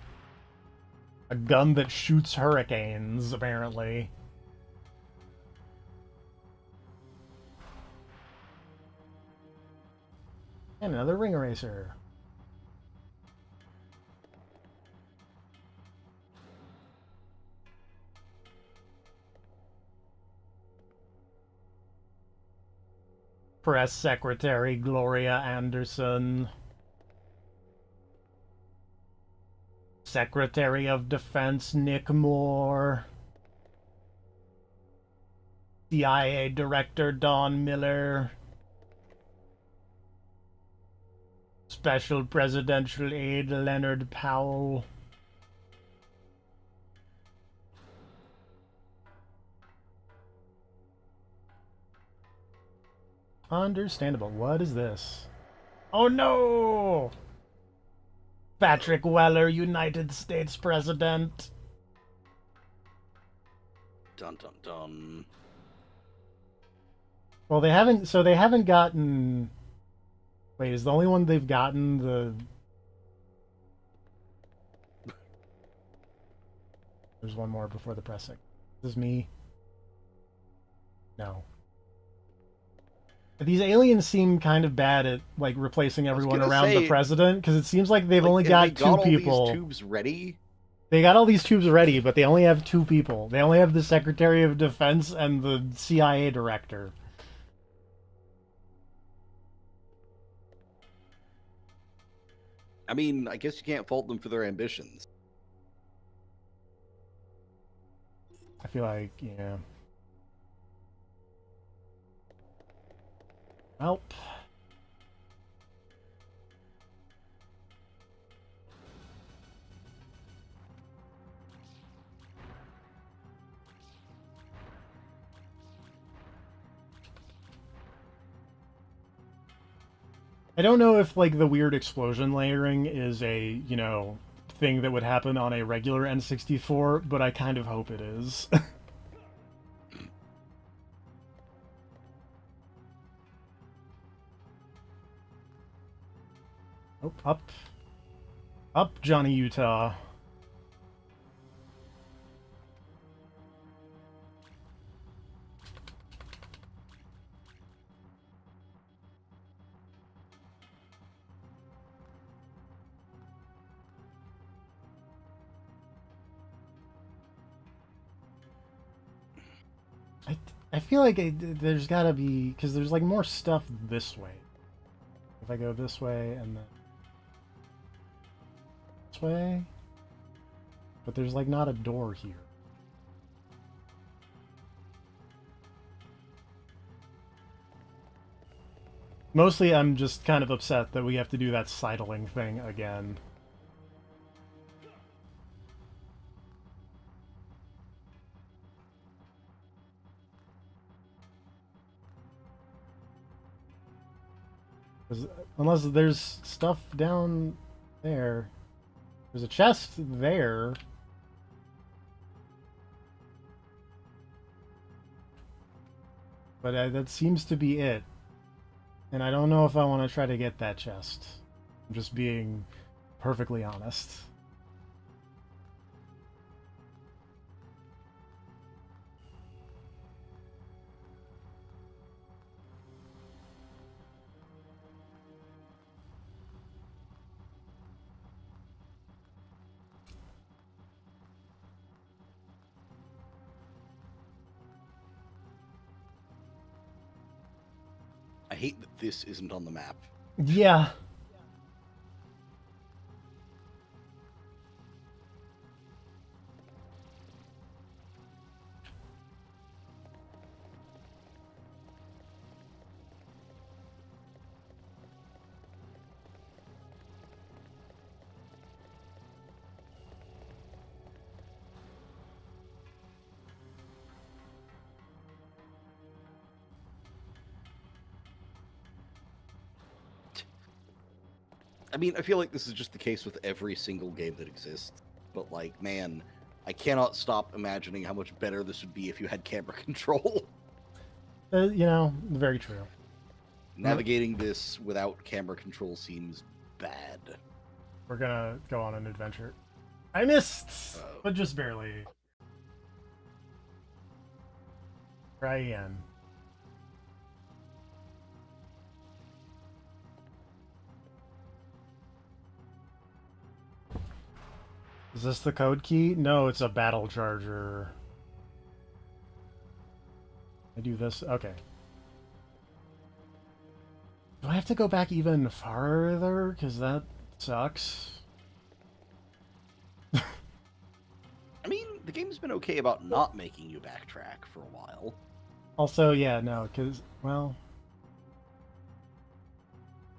A gun that shoots hurricanes, apparently. And another ring eraser. Press Secretary Gloria Anderson. Secretary of Defense Nick Moore. CIA Director Don Miller. Special Presidential Aide Leonard Powell. Understandable. What is this? Oh no! Patrick Weller, United States President. Dun dun dun. Well, they haven't. So they haven't gotten. Wait, is the only one they've gotten the? There's one more before the pressing. This is me. No. These aliens seem kind of bad at like replacing everyone around the president because it seems like they've Like, only and got they two got all people. these tubes ready. They got all these tubes ready, but they only have two people. They only have the Secretary of Defense and the CIA director. I mean, I guess you can't fault them for their ambitions. I feel like, yeah. Well. I don't know if, like, the weird explosion layering is a, you know, thing that would happen on a regular N64, but I kind of hope it is. Oh, up. Up, Johnny Utah. I feel like there's gotta be, because there's like more stuff this way. If I go this way and then this way, but there's like not a door here. Mostly I'm just kind of upset that we have to do that sidling thing again. Unless there's stuff down there. There's a chest there. But that seems to be it. And I don't know if I want to try to get that chest. I'm just being perfectly honest. I hate that this isn't on the map. Yeah. I mean, I feel like this is just the case with every single game that exists. But, like, man, I cannot stop imagining how much better this would be if you had camera control. You know, very true. Navigating this without camera control seems bad. We're gonna go on an adventure. I missed, but just barely. Try again. Is this the code key? No, it's a battle charger. I do this. Okay. Do I have to go back even farther? Because that sucks. I mean, the game's been okay about not making you backtrack for a while. Also, yeah, no, because, well...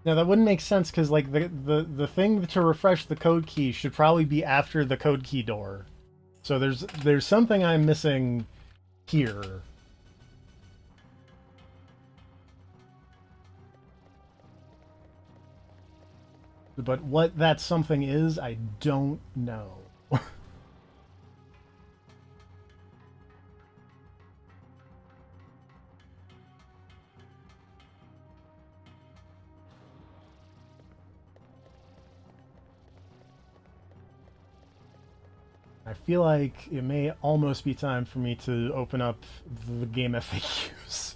No, that wouldn't make sense, because, like, the thing to refresh the code key should probably be after the code key door. So there's something I'm missing here. But what that something is, I don't know. I feel like it may almost be time for me to open up the game FAQs.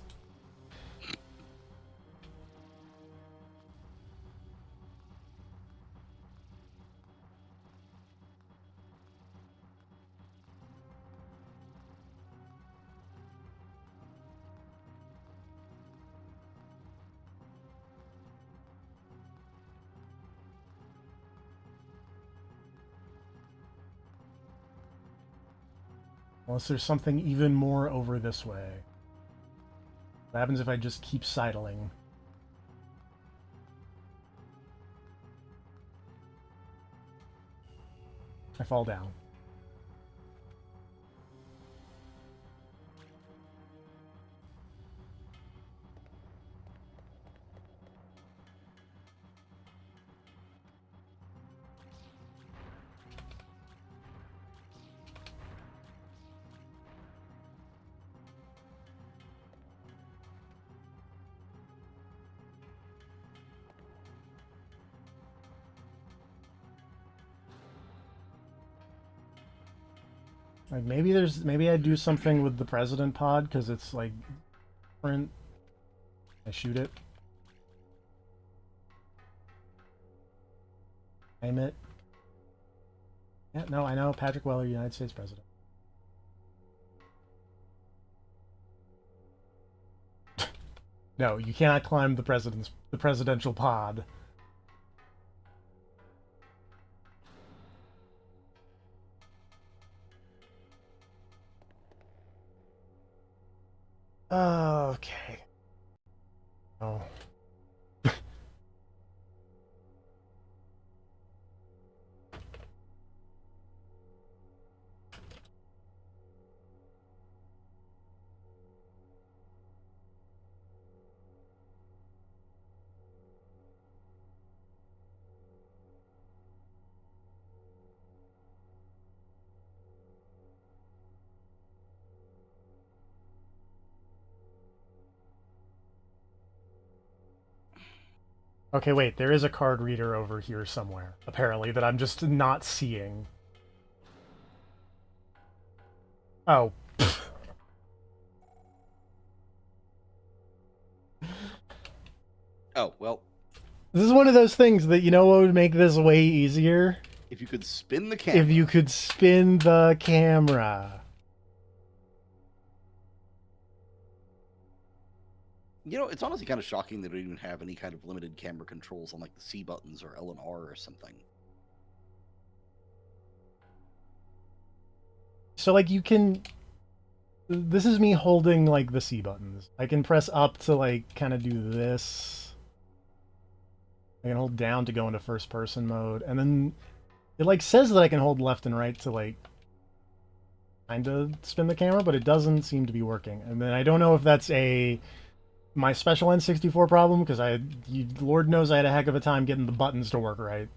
Unless there's something even more over this way. What happens if I just keep sidling? I fall down. Like maybe I do something with the president pod because it's like different. I shoot it. Aim it. Yeah, no, I know. Patrick Weller, United States President. No, you cannot climb the presidential pod. Okay. Oh. Okay, wait, there is a card reader over here somewhere, apparently, that I'm just not seeing. Oh. Oh, well, This is one of those things that, you know what would make this way easier? if you could spin the camera. If you could spin the camera. You know, it's honestly kind of shocking they don't even have any kind of limited camera controls on like the C buttons or L and R or something. So, like, you can... This is me holding, like, the C buttons. I can press up to, like, kind of do this. I can hold down to go into first-person mode. And then it, like, says that I can hold left and right to, like, kind of spin the camera, but it doesn't seem to be working. And then I don't know if that's my special N64 problem, because Lord knows I had a heck of a time getting the buttons to work right.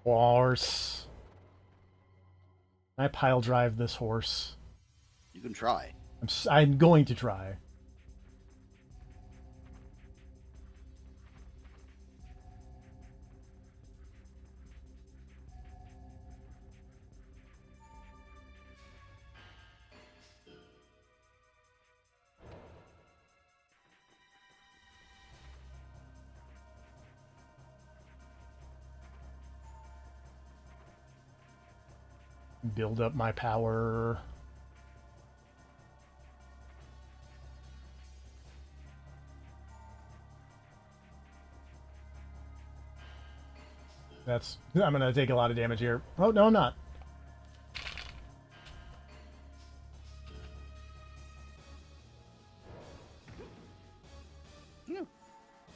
Horse. Can I pile drive this horse? You can try. I'm going to try. Build up my power. That's... I'm gonna take a lot of damage here. Oh, no, I'm not.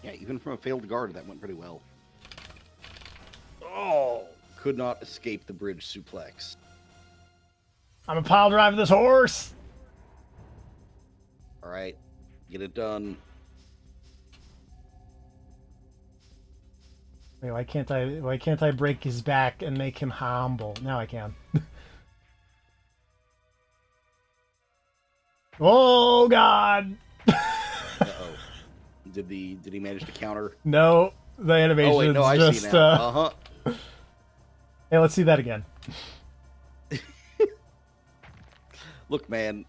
Yeah, even from a failed guard, that went pretty well. Oh, could not escape the bridge suplex. I'm a pile driver this horse! All right, get it done. Wait, why can't I break his back and make him humble? Now I can. Oh god! Uh-oh. Did he manage to counter? No, the animation Oh wait, no, I just see now. Uh-huh. Hey, let's see that again. Look, man,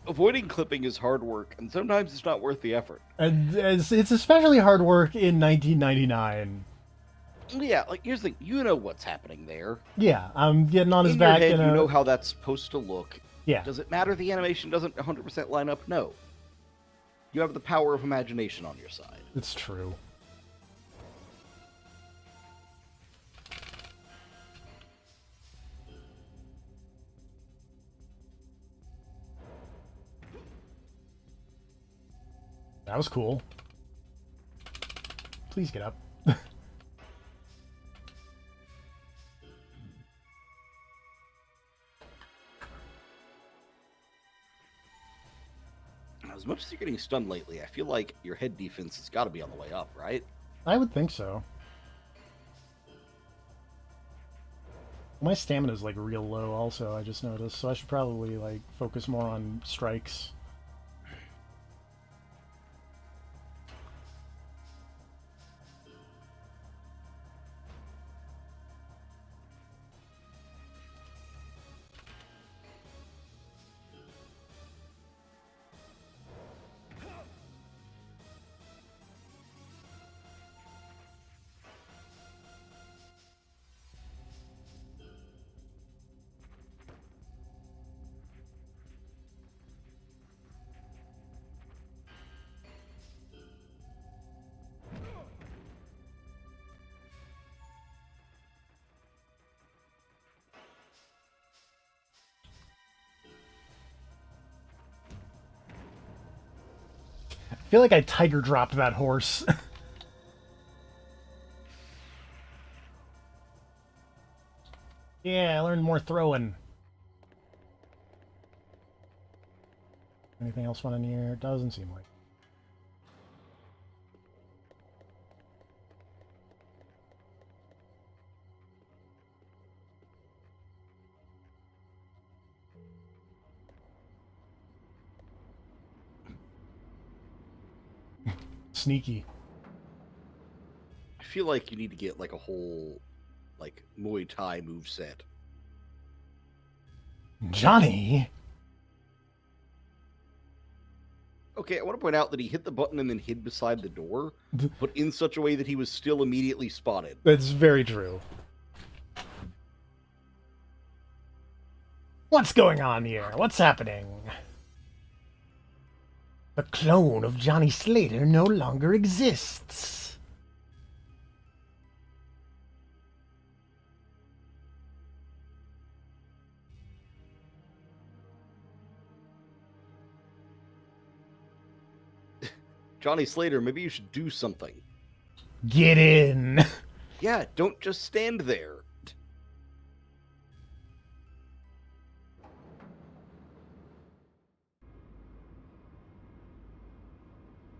avoiding clipping is hard work, and sometimes it's not worth the effort. And it's especially hard work in 1999. Yeah, like here's the thing, you know what's happening there. Yeah, I'm getting on his In your back head, and you know how that's supposed to look. Yeah. Does it matter the animation doesn't 100% line up? No. You have the power of imagination on your side. It's true. That was cool. Please get up. As much as you're getting stunned lately, I feel like your head defense has got to be on the way up, right? I would think so. My stamina's like real low also, I just noticed, so I should probably like focus more on strikes. I feel like I tiger dropped that horse. Yeah, I learned more throwing. Anything else fun in here? Doesn't seem like. Sneaky. I feel like you need to get like a whole like Muay Thai move set. Johnny? Okay, I want to point out that he hit the button and then hid beside the door, but in such a way that he was still immediately spotted. That's very true. What's going on here? What's happening? The clone of Johnny Slater no longer exists. Johnny Slater, maybe you should do something. Get in. Yeah, don't just stand there.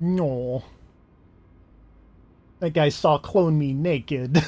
No. That guy saw clone me naked.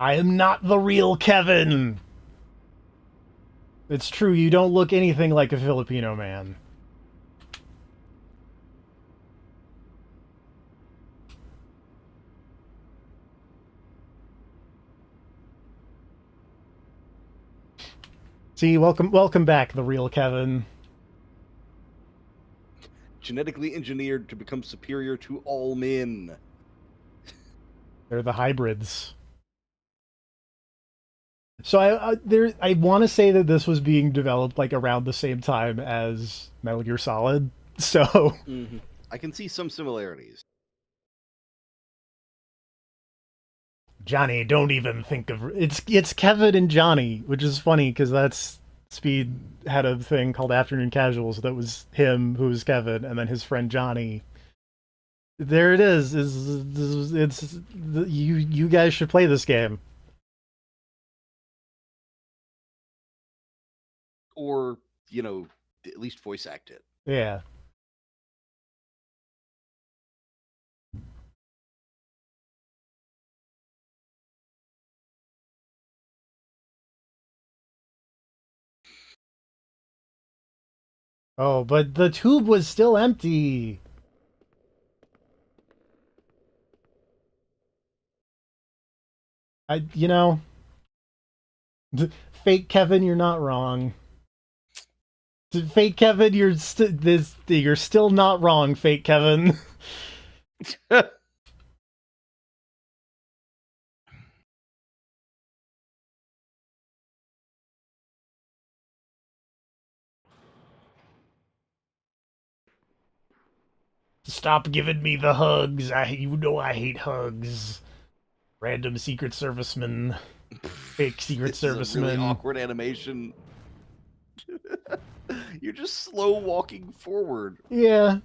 I am not the real Kevin. It's true, you don't look anything like a Filipino man. See, welcome back, the real Kevin. Genetically engineered to become superior to all men. They're the hybrids. So I want to say that this was being developed like around the same time as Metal Gear Solid. So Mm-hmm. I can see some similarities. Johnny, don't even think of it's Kevin and Johnny, which is funny because that's Speed had a thing called Afternoon Casuals that was him who was Kevin and then his friend Johnny. There it is. It's you guys should play this game. Or, you know, at least voice act it. Yeah. Oh, but the tube was still empty. You know, fake Kevin, you're not wrong. Fake Kevin, you're still not wrong, fake Kevin. Stop giving me the hugs. You know I hate hugs. Random Secret Serviceman, fake Secret This is a really Serviceman. awkward animation. You're just slow walking forward. Yeah.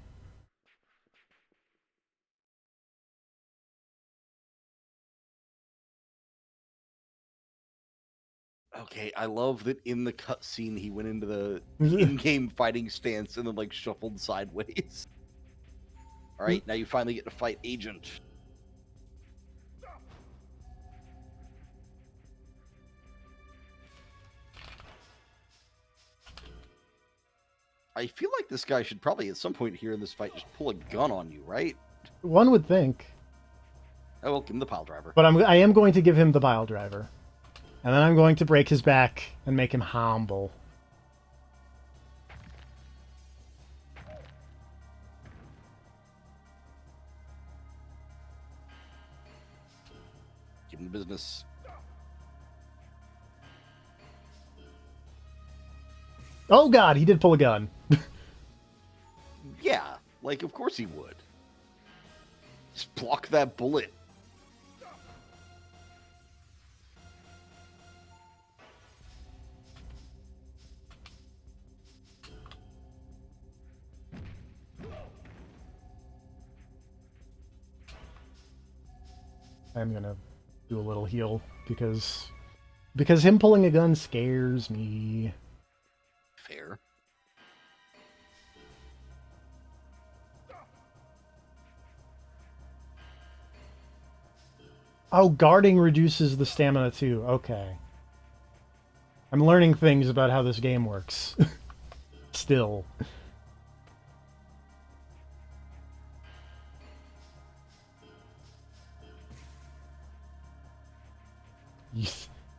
Okay, I love that in the cutscene he went into the in-game fighting stance and then like shuffled sideways. All right, now you finally get to fight Agent. I feel like this guy should probably at some point here in this fight just pull a gun on you, right? One would think. Oh, well, give him the pile driver. But I am going to give him the pile driver. And then I'm going to break his back and make him humble. Give him the business. Oh god, he did pull a gun. Yeah, like of course he would. Just block that bullet. I'm gonna do a little heal because him pulling a gun scares me. Fair. Oh, guarding reduces the stamina too. Okay. I'm learning things about how this game works. Still.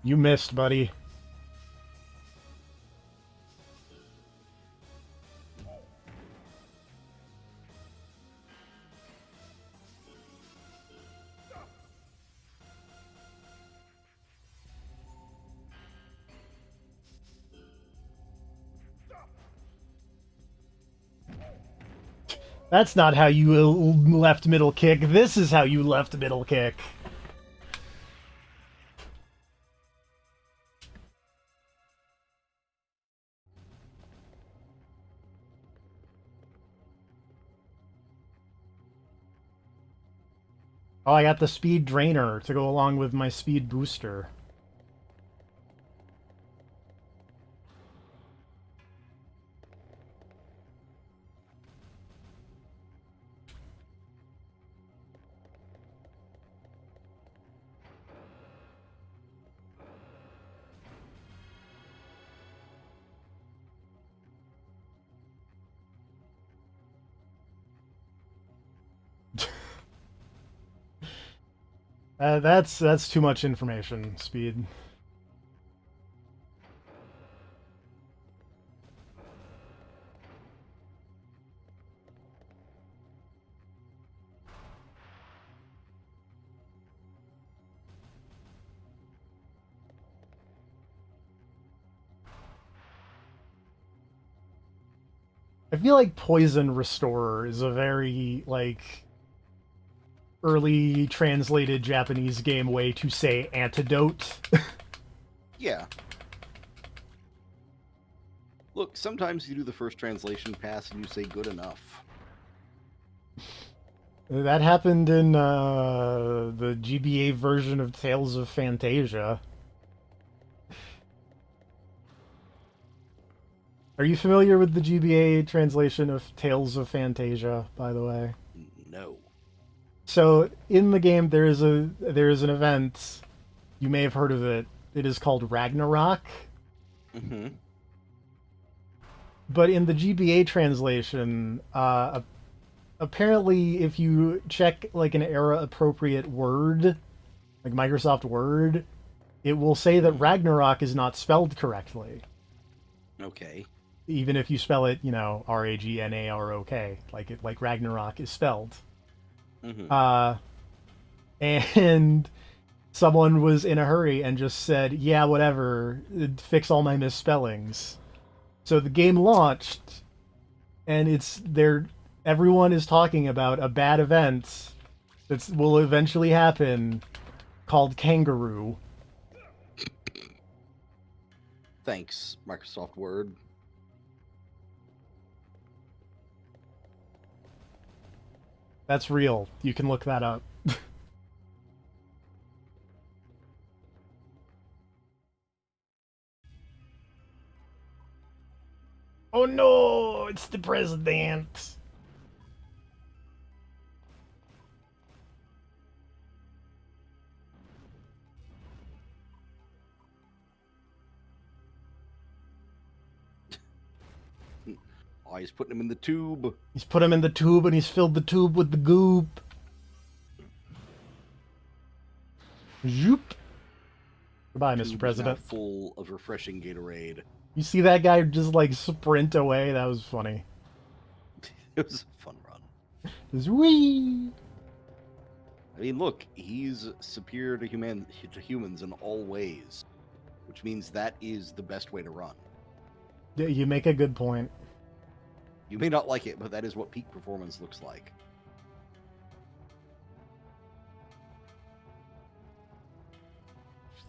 You missed, buddy. That's not how you left middle kick. This is how you left middle kick. Oh, I got the speed drainer to go along with my speed booster. That's too much information, Speed. I feel like Poison Restorer is a very like early translated Japanese game way to say antidote. Yeah. Look, sometimes you do the first translation pass and you say good enough. That happened in the GBA version of Tales of Phantasia. Are you familiar with the GBA translation of Tales of Phantasia, by the way? No. So in the game there is an event, you may have heard of it. It is called Ragnarok. Mm-hmm. But in the GBA translation, apparently if you check like an era appropriate word, like Microsoft Word, it will say that Ragnarok is not spelled correctly. Okay. Even if you spell it, Ragnarok, like Ragnarok is spelled. Mm-hmm. Uh, and someone was in a hurry and just said, "Yeah, whatever, fix all my misspellings." So the game launched, and it's there. Everyone is talking about a bad event that will eventually happen called Kangaroo. Thanks, Microsoft Word. That's real. You can look that up. Oh no, it's the president. Oh, he's putting him in the tube. He's put him in the tube and he's filled the tube with the goop. Zoop. Goodbye, Mr. Tube is now President. full of refreshing Gatorade. You see that guy just like sprint away? That was funny. It was a fun run. Just wee. I mean, look, he's superior to humans in all ways, which means that is the best way to run. Yeah, you make a good point. You may not like it, but that is what peak performance looks like.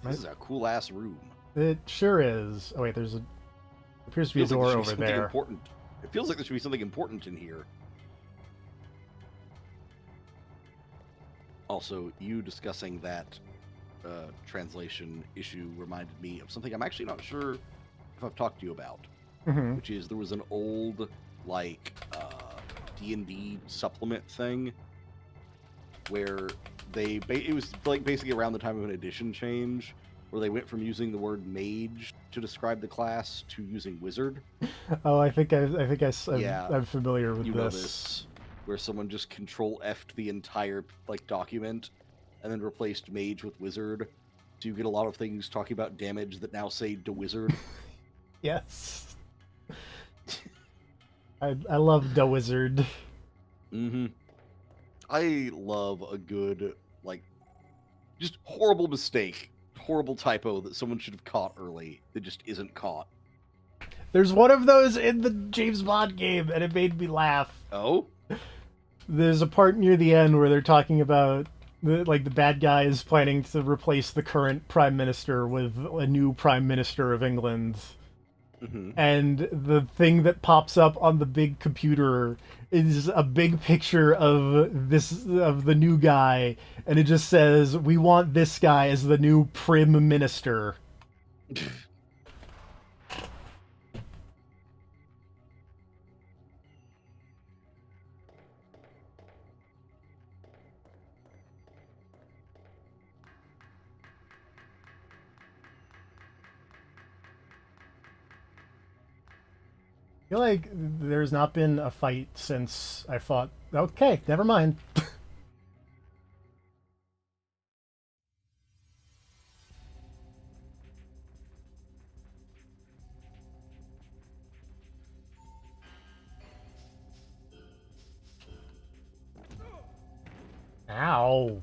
This is a cool ass room. It sure is. Oh wait, appears to be a door over there. Important. It feels like there should be something important in here. Also, you discussing that translation issue reminded me of something I'm actually not sure if I've talked to you about, Mm-hmm. which is there was an old like D&D supplement thing where it was like basically around the time of an edition change where they went from using the word mage to describe the class to using wizard. Oh, I think Yeah, I'm familiar with you this. know this, where someone just Control F'd the entire like document and then replaced mage with wizard. So you get a lot of things talking about damage that now say de wizard. Yes. I love the wizard. Mm-hmm. I love a good like just horrible mistake, horrible typo that someone should have caught early that just isn't caught. There's one of those in the James Bond game, and it made me laugh. Oh? There's a part near the end where they're talking about the bad guy is planning to replace the current prime minister with a new prime minister of England. Mm-hmm. And the thing that pops up on the big computer is a big picture of the new guy, and it just says, "We want this guy as the new prim minister." I feel like there's not been a fight since I fought. Okay, never mind. Ow.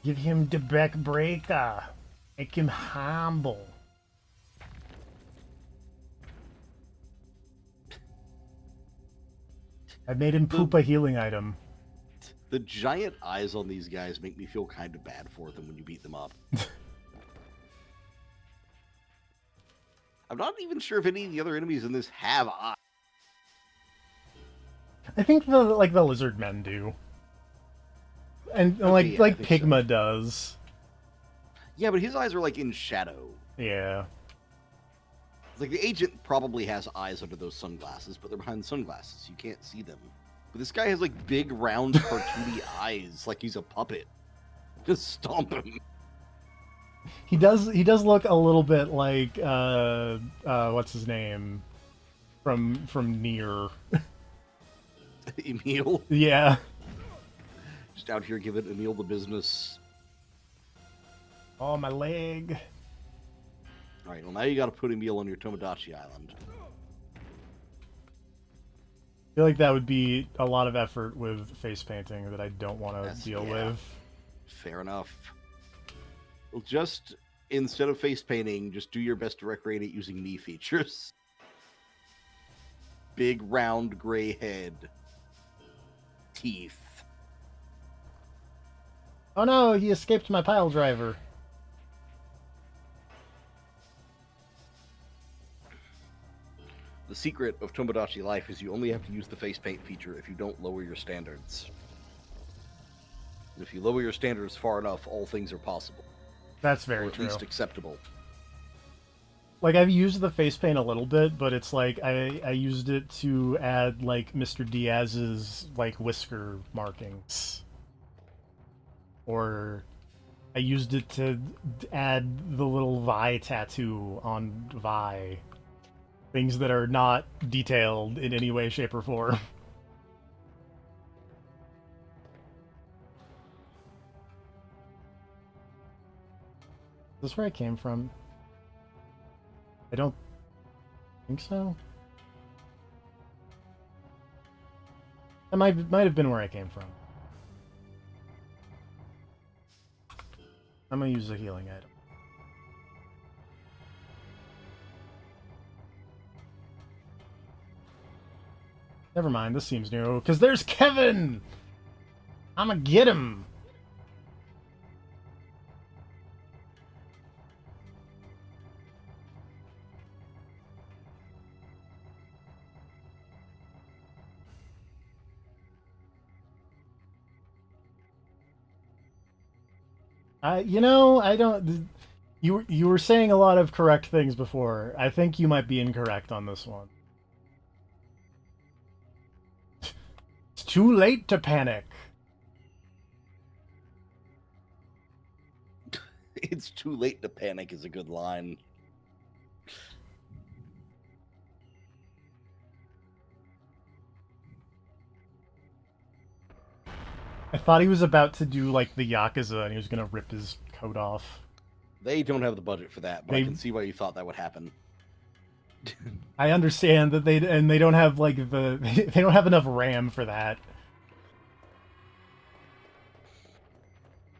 Give him the backbreaker. Make him humble. I made him poop a healing item. The giant eyes on these guys make me feel kind of bad for them when you beat them up. I'm not even sure if any of the other enemies in this have eyes. I think the lizard men do. And Okay, yeah, I think Pigma so. does. Yeah, but his eyes are like in shadow. Yeah. Like the agent probably has eyes under those sunglasses, but they're behind the sunglasses. You can't see them. But this guy has like big, round, cartoony eyes, like he's a puppet. Just stomp him. He does look a little bit like what's his name? From Nier. Emil. Yeah. Just out here giving Emil the business. Oh, my leg. Alright, well now you gotta put Emil on your Tomodachi Island. I feel like that would be a lot of effort with face painting that I don't want to deal with. Fair enough. Well, just instead of face painting, just do your best to recreate it using knee features. Big, round, gray head. Teeth. Oh no, he escaped my pile driver. The secret of Tomodachi Life is you only have to use the face paint feature if you don't lower your standards. If you lower your standards far enough, all things are possible. That's very or at true. least acceptable. Like, I've used the face paint a little bit, but it's like I used it to add like Mr. Diaz's like whisker markings. Or I used it to add the little Vi tattoo on Vi. Things that are not detailed in any way, shape, or form. Is this where I came from? I don't think so. That might have been where I came from. I'm gonna use a healing item. Never mind, this seems new. Because there's Kevin! I'ma get him! You know, I don't... You were saying a lot of correct things before. I think you might be incorrect on this one. It's too late to panic. It's too late to panic is a good line. I thought he was about to do like the Yakuza and he was gonna rip his coat off. They don't have the budget for that, but I can see why you thought that would happen. I understand that they don't have like they don't have enough RAM for that.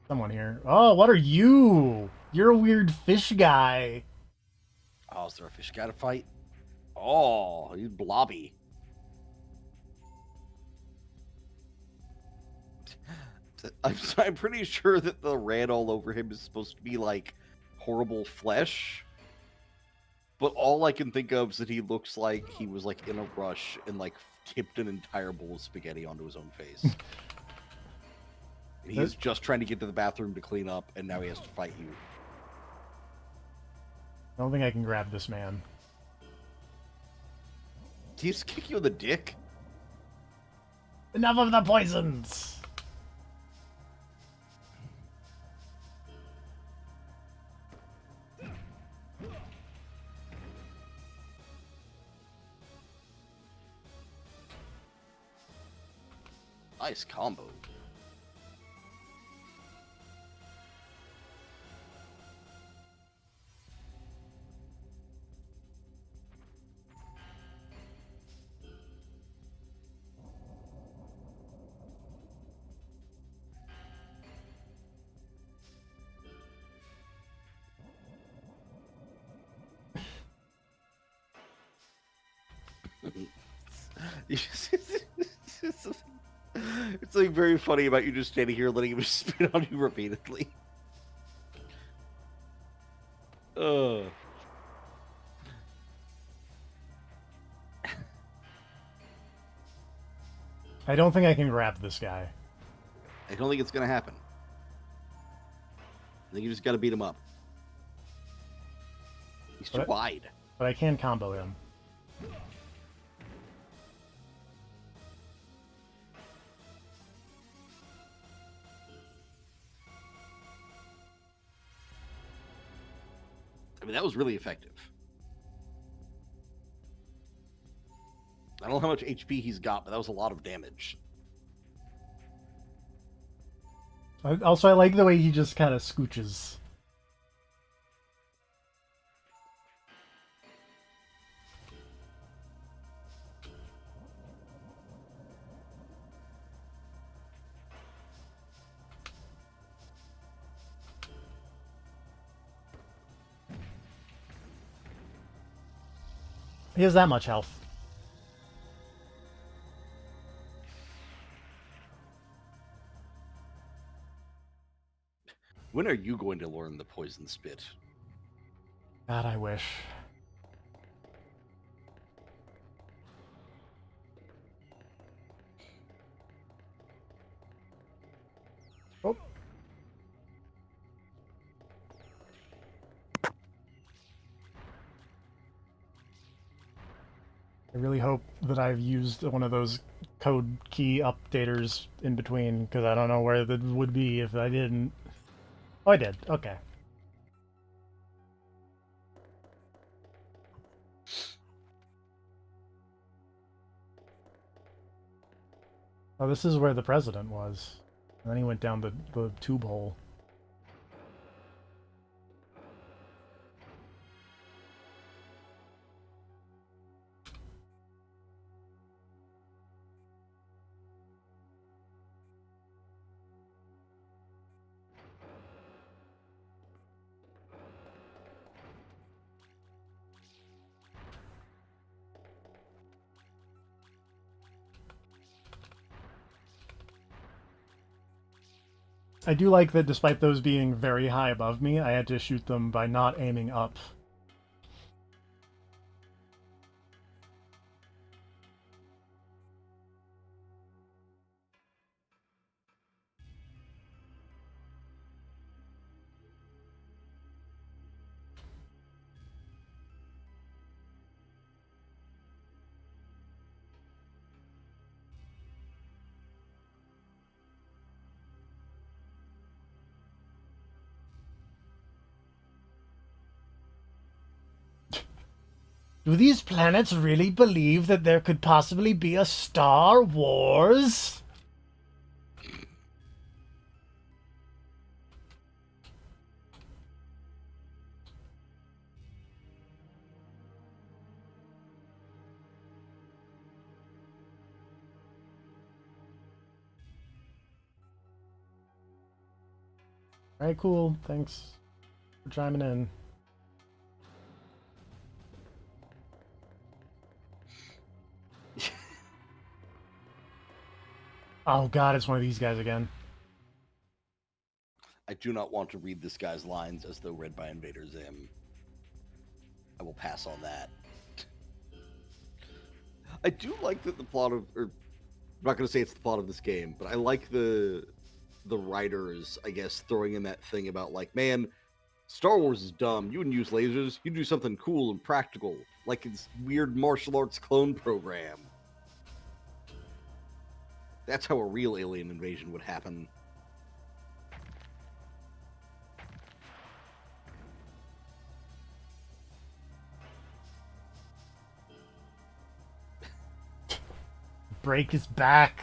Someone here. Oh, what are you? You're a weird fish guy. Oh, is there a fish guy to fight? Oh, he's blobby. I'm pretty sure that the red all over him is supposed to be like horrible flesh. But all I can think of is that he looks like he was like in a rush and like tipped an entire bowl of spaghetti onto his own face. He's just trying to get to the bathroom to clean up, and now he has to fight you. I don't think I can grab this man. Did he just kick you in the dick? Enough of the poisons! Nice combo. It's like very funny about you just standing here letting him spit on you repeatedly. Uh. I don't think I can grab this guy. I don't think it's gonna happen. I think you just gotta beat him up. He's too But- wide. But I can combo him. I mean, that was really effective. I don't know how much HP he's got, but that was a lot of damage. Also, I like the way he just kind of scooches. He has that much health. When are you going to learn the poison spit? God, I wish. Oh. I really hope that I've used one of those code key updaters in between, because I don't know where that would be if I didn't. Oh, I did. Okay. Oh, this is where the president was. And then he went down the tube hole. I do like that despite those being very high above me, I had to shoot them by not aiming up. Do these planets really believe that there could possibly be a Star Wars? Alright, cool. Thanks for chiming in. Oh god, it's one of these guys again. I do not want to read this guy's lines as though read by Invader Zim. I will pass on that. I do like that the plot of, or I'm not going to say it's the plot of this game, but I like the writers, I guess, throwing in that thing about like, man, Star Wars is dumb. You wouldn't use lasers. You'd do something cool and practical, like it's weird martial arts clone program. That's how a real alien invasion would happen. Break his back.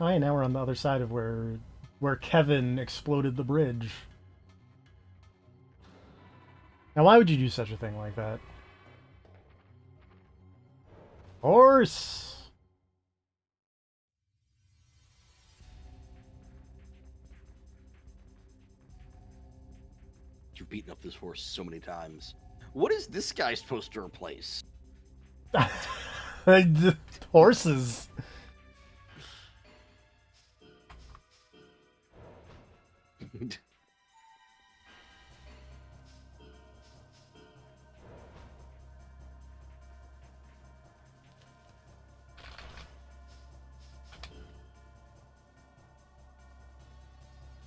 Oh, yeah, now we're on the other side of where Kevin exploded the bridge. Now, why would you do such a thing like that? Horse! You've beaten up this horse so many times. What is this guy supposed to replace? Horses.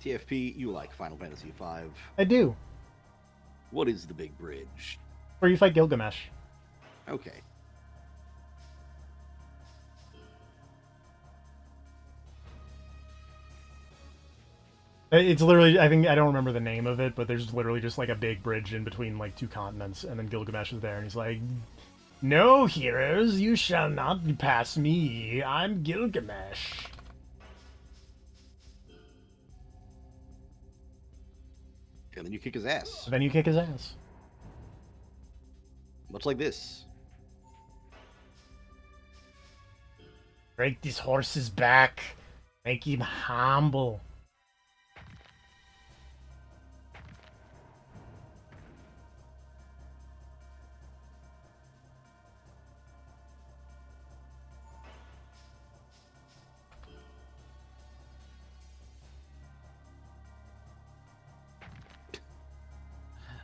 TFP, you like Final Fantasy V. I do. What is the big bridge? Where you fight Gilgamesh. Okay. It's literally, I think, I don't remember the name of it, but there's literally just like a big bridge in between like two continents, and then Gilgamesh is there, and he's like, "No, heroes, you shall not pass me. I'm Gilgamesh." And then you kick his ass. And then you kick his ass. Much like this. Break this horse's back. Make him humble.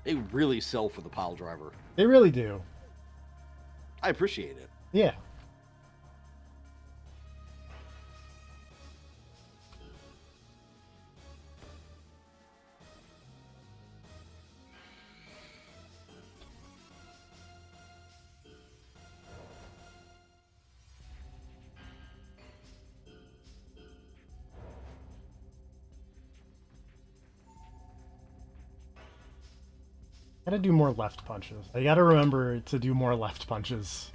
They really sell for the pile driver. They really do. I appreciate it. Yeah. Gotta do more left punches. I gotta remember to do more left punches.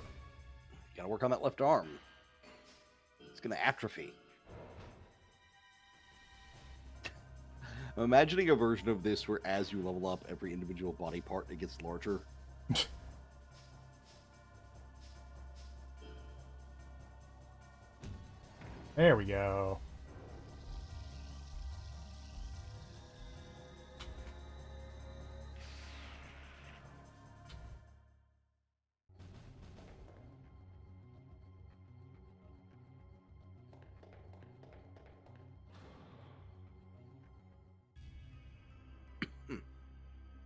Gotta work on that left arm. It's gonna atrophy. I'm imagining a version of this where as you level up every individual body part, it gets larger. There we go.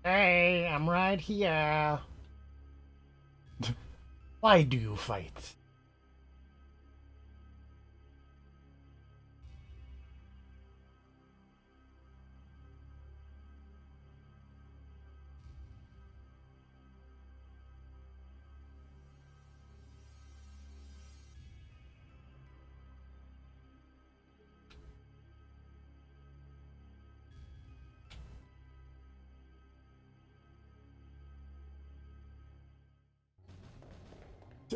Hey, I'm right here. Why do you fight?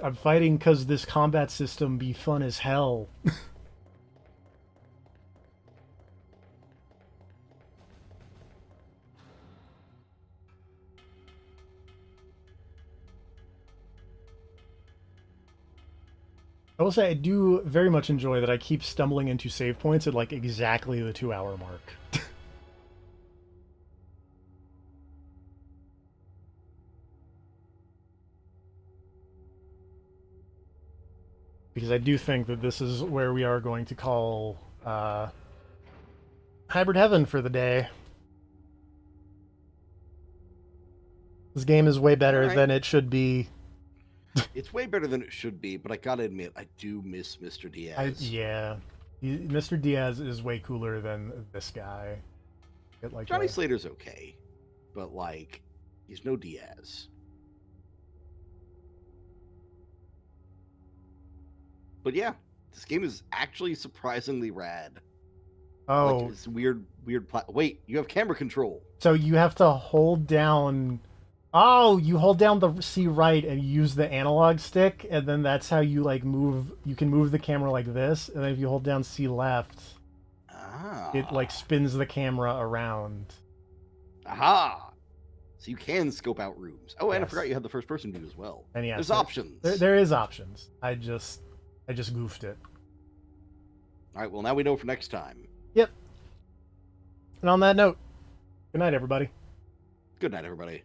I'm fighting because this combat system be fun as hell. I will say I do very much enjoy that I keep stumbling into save points at like exactly the 2-hour mark. Because I do think that this is where we are going to call Hybrid Heaven for the day. This game is way better than it should be. It's way better than it should be, but I gotta admit, I do miss Mr. Diaz. Yeah. Mr. Diaz is way cooler than this guy. Like Johnny Slater's okay, but like, he's no Diaz. But yeah, this game is actually surprisingly rad. Oh, like, it's weird. Wait, you have camera control. So you have to hold down Oh, you hold down the C right and use the analog stick, and then that's how you like move. You can move the camera like this, and then if you hold down C left, it like Ah. spins the camera around. Aha! So you can scope out rooms. Oh, and I Yes. forgot you had the first person view as well. And yes, There's options. There is options. I just goofed it. All right, well, now we know for next time. Yep. And on that note, good night, everybody. Good night, everybody.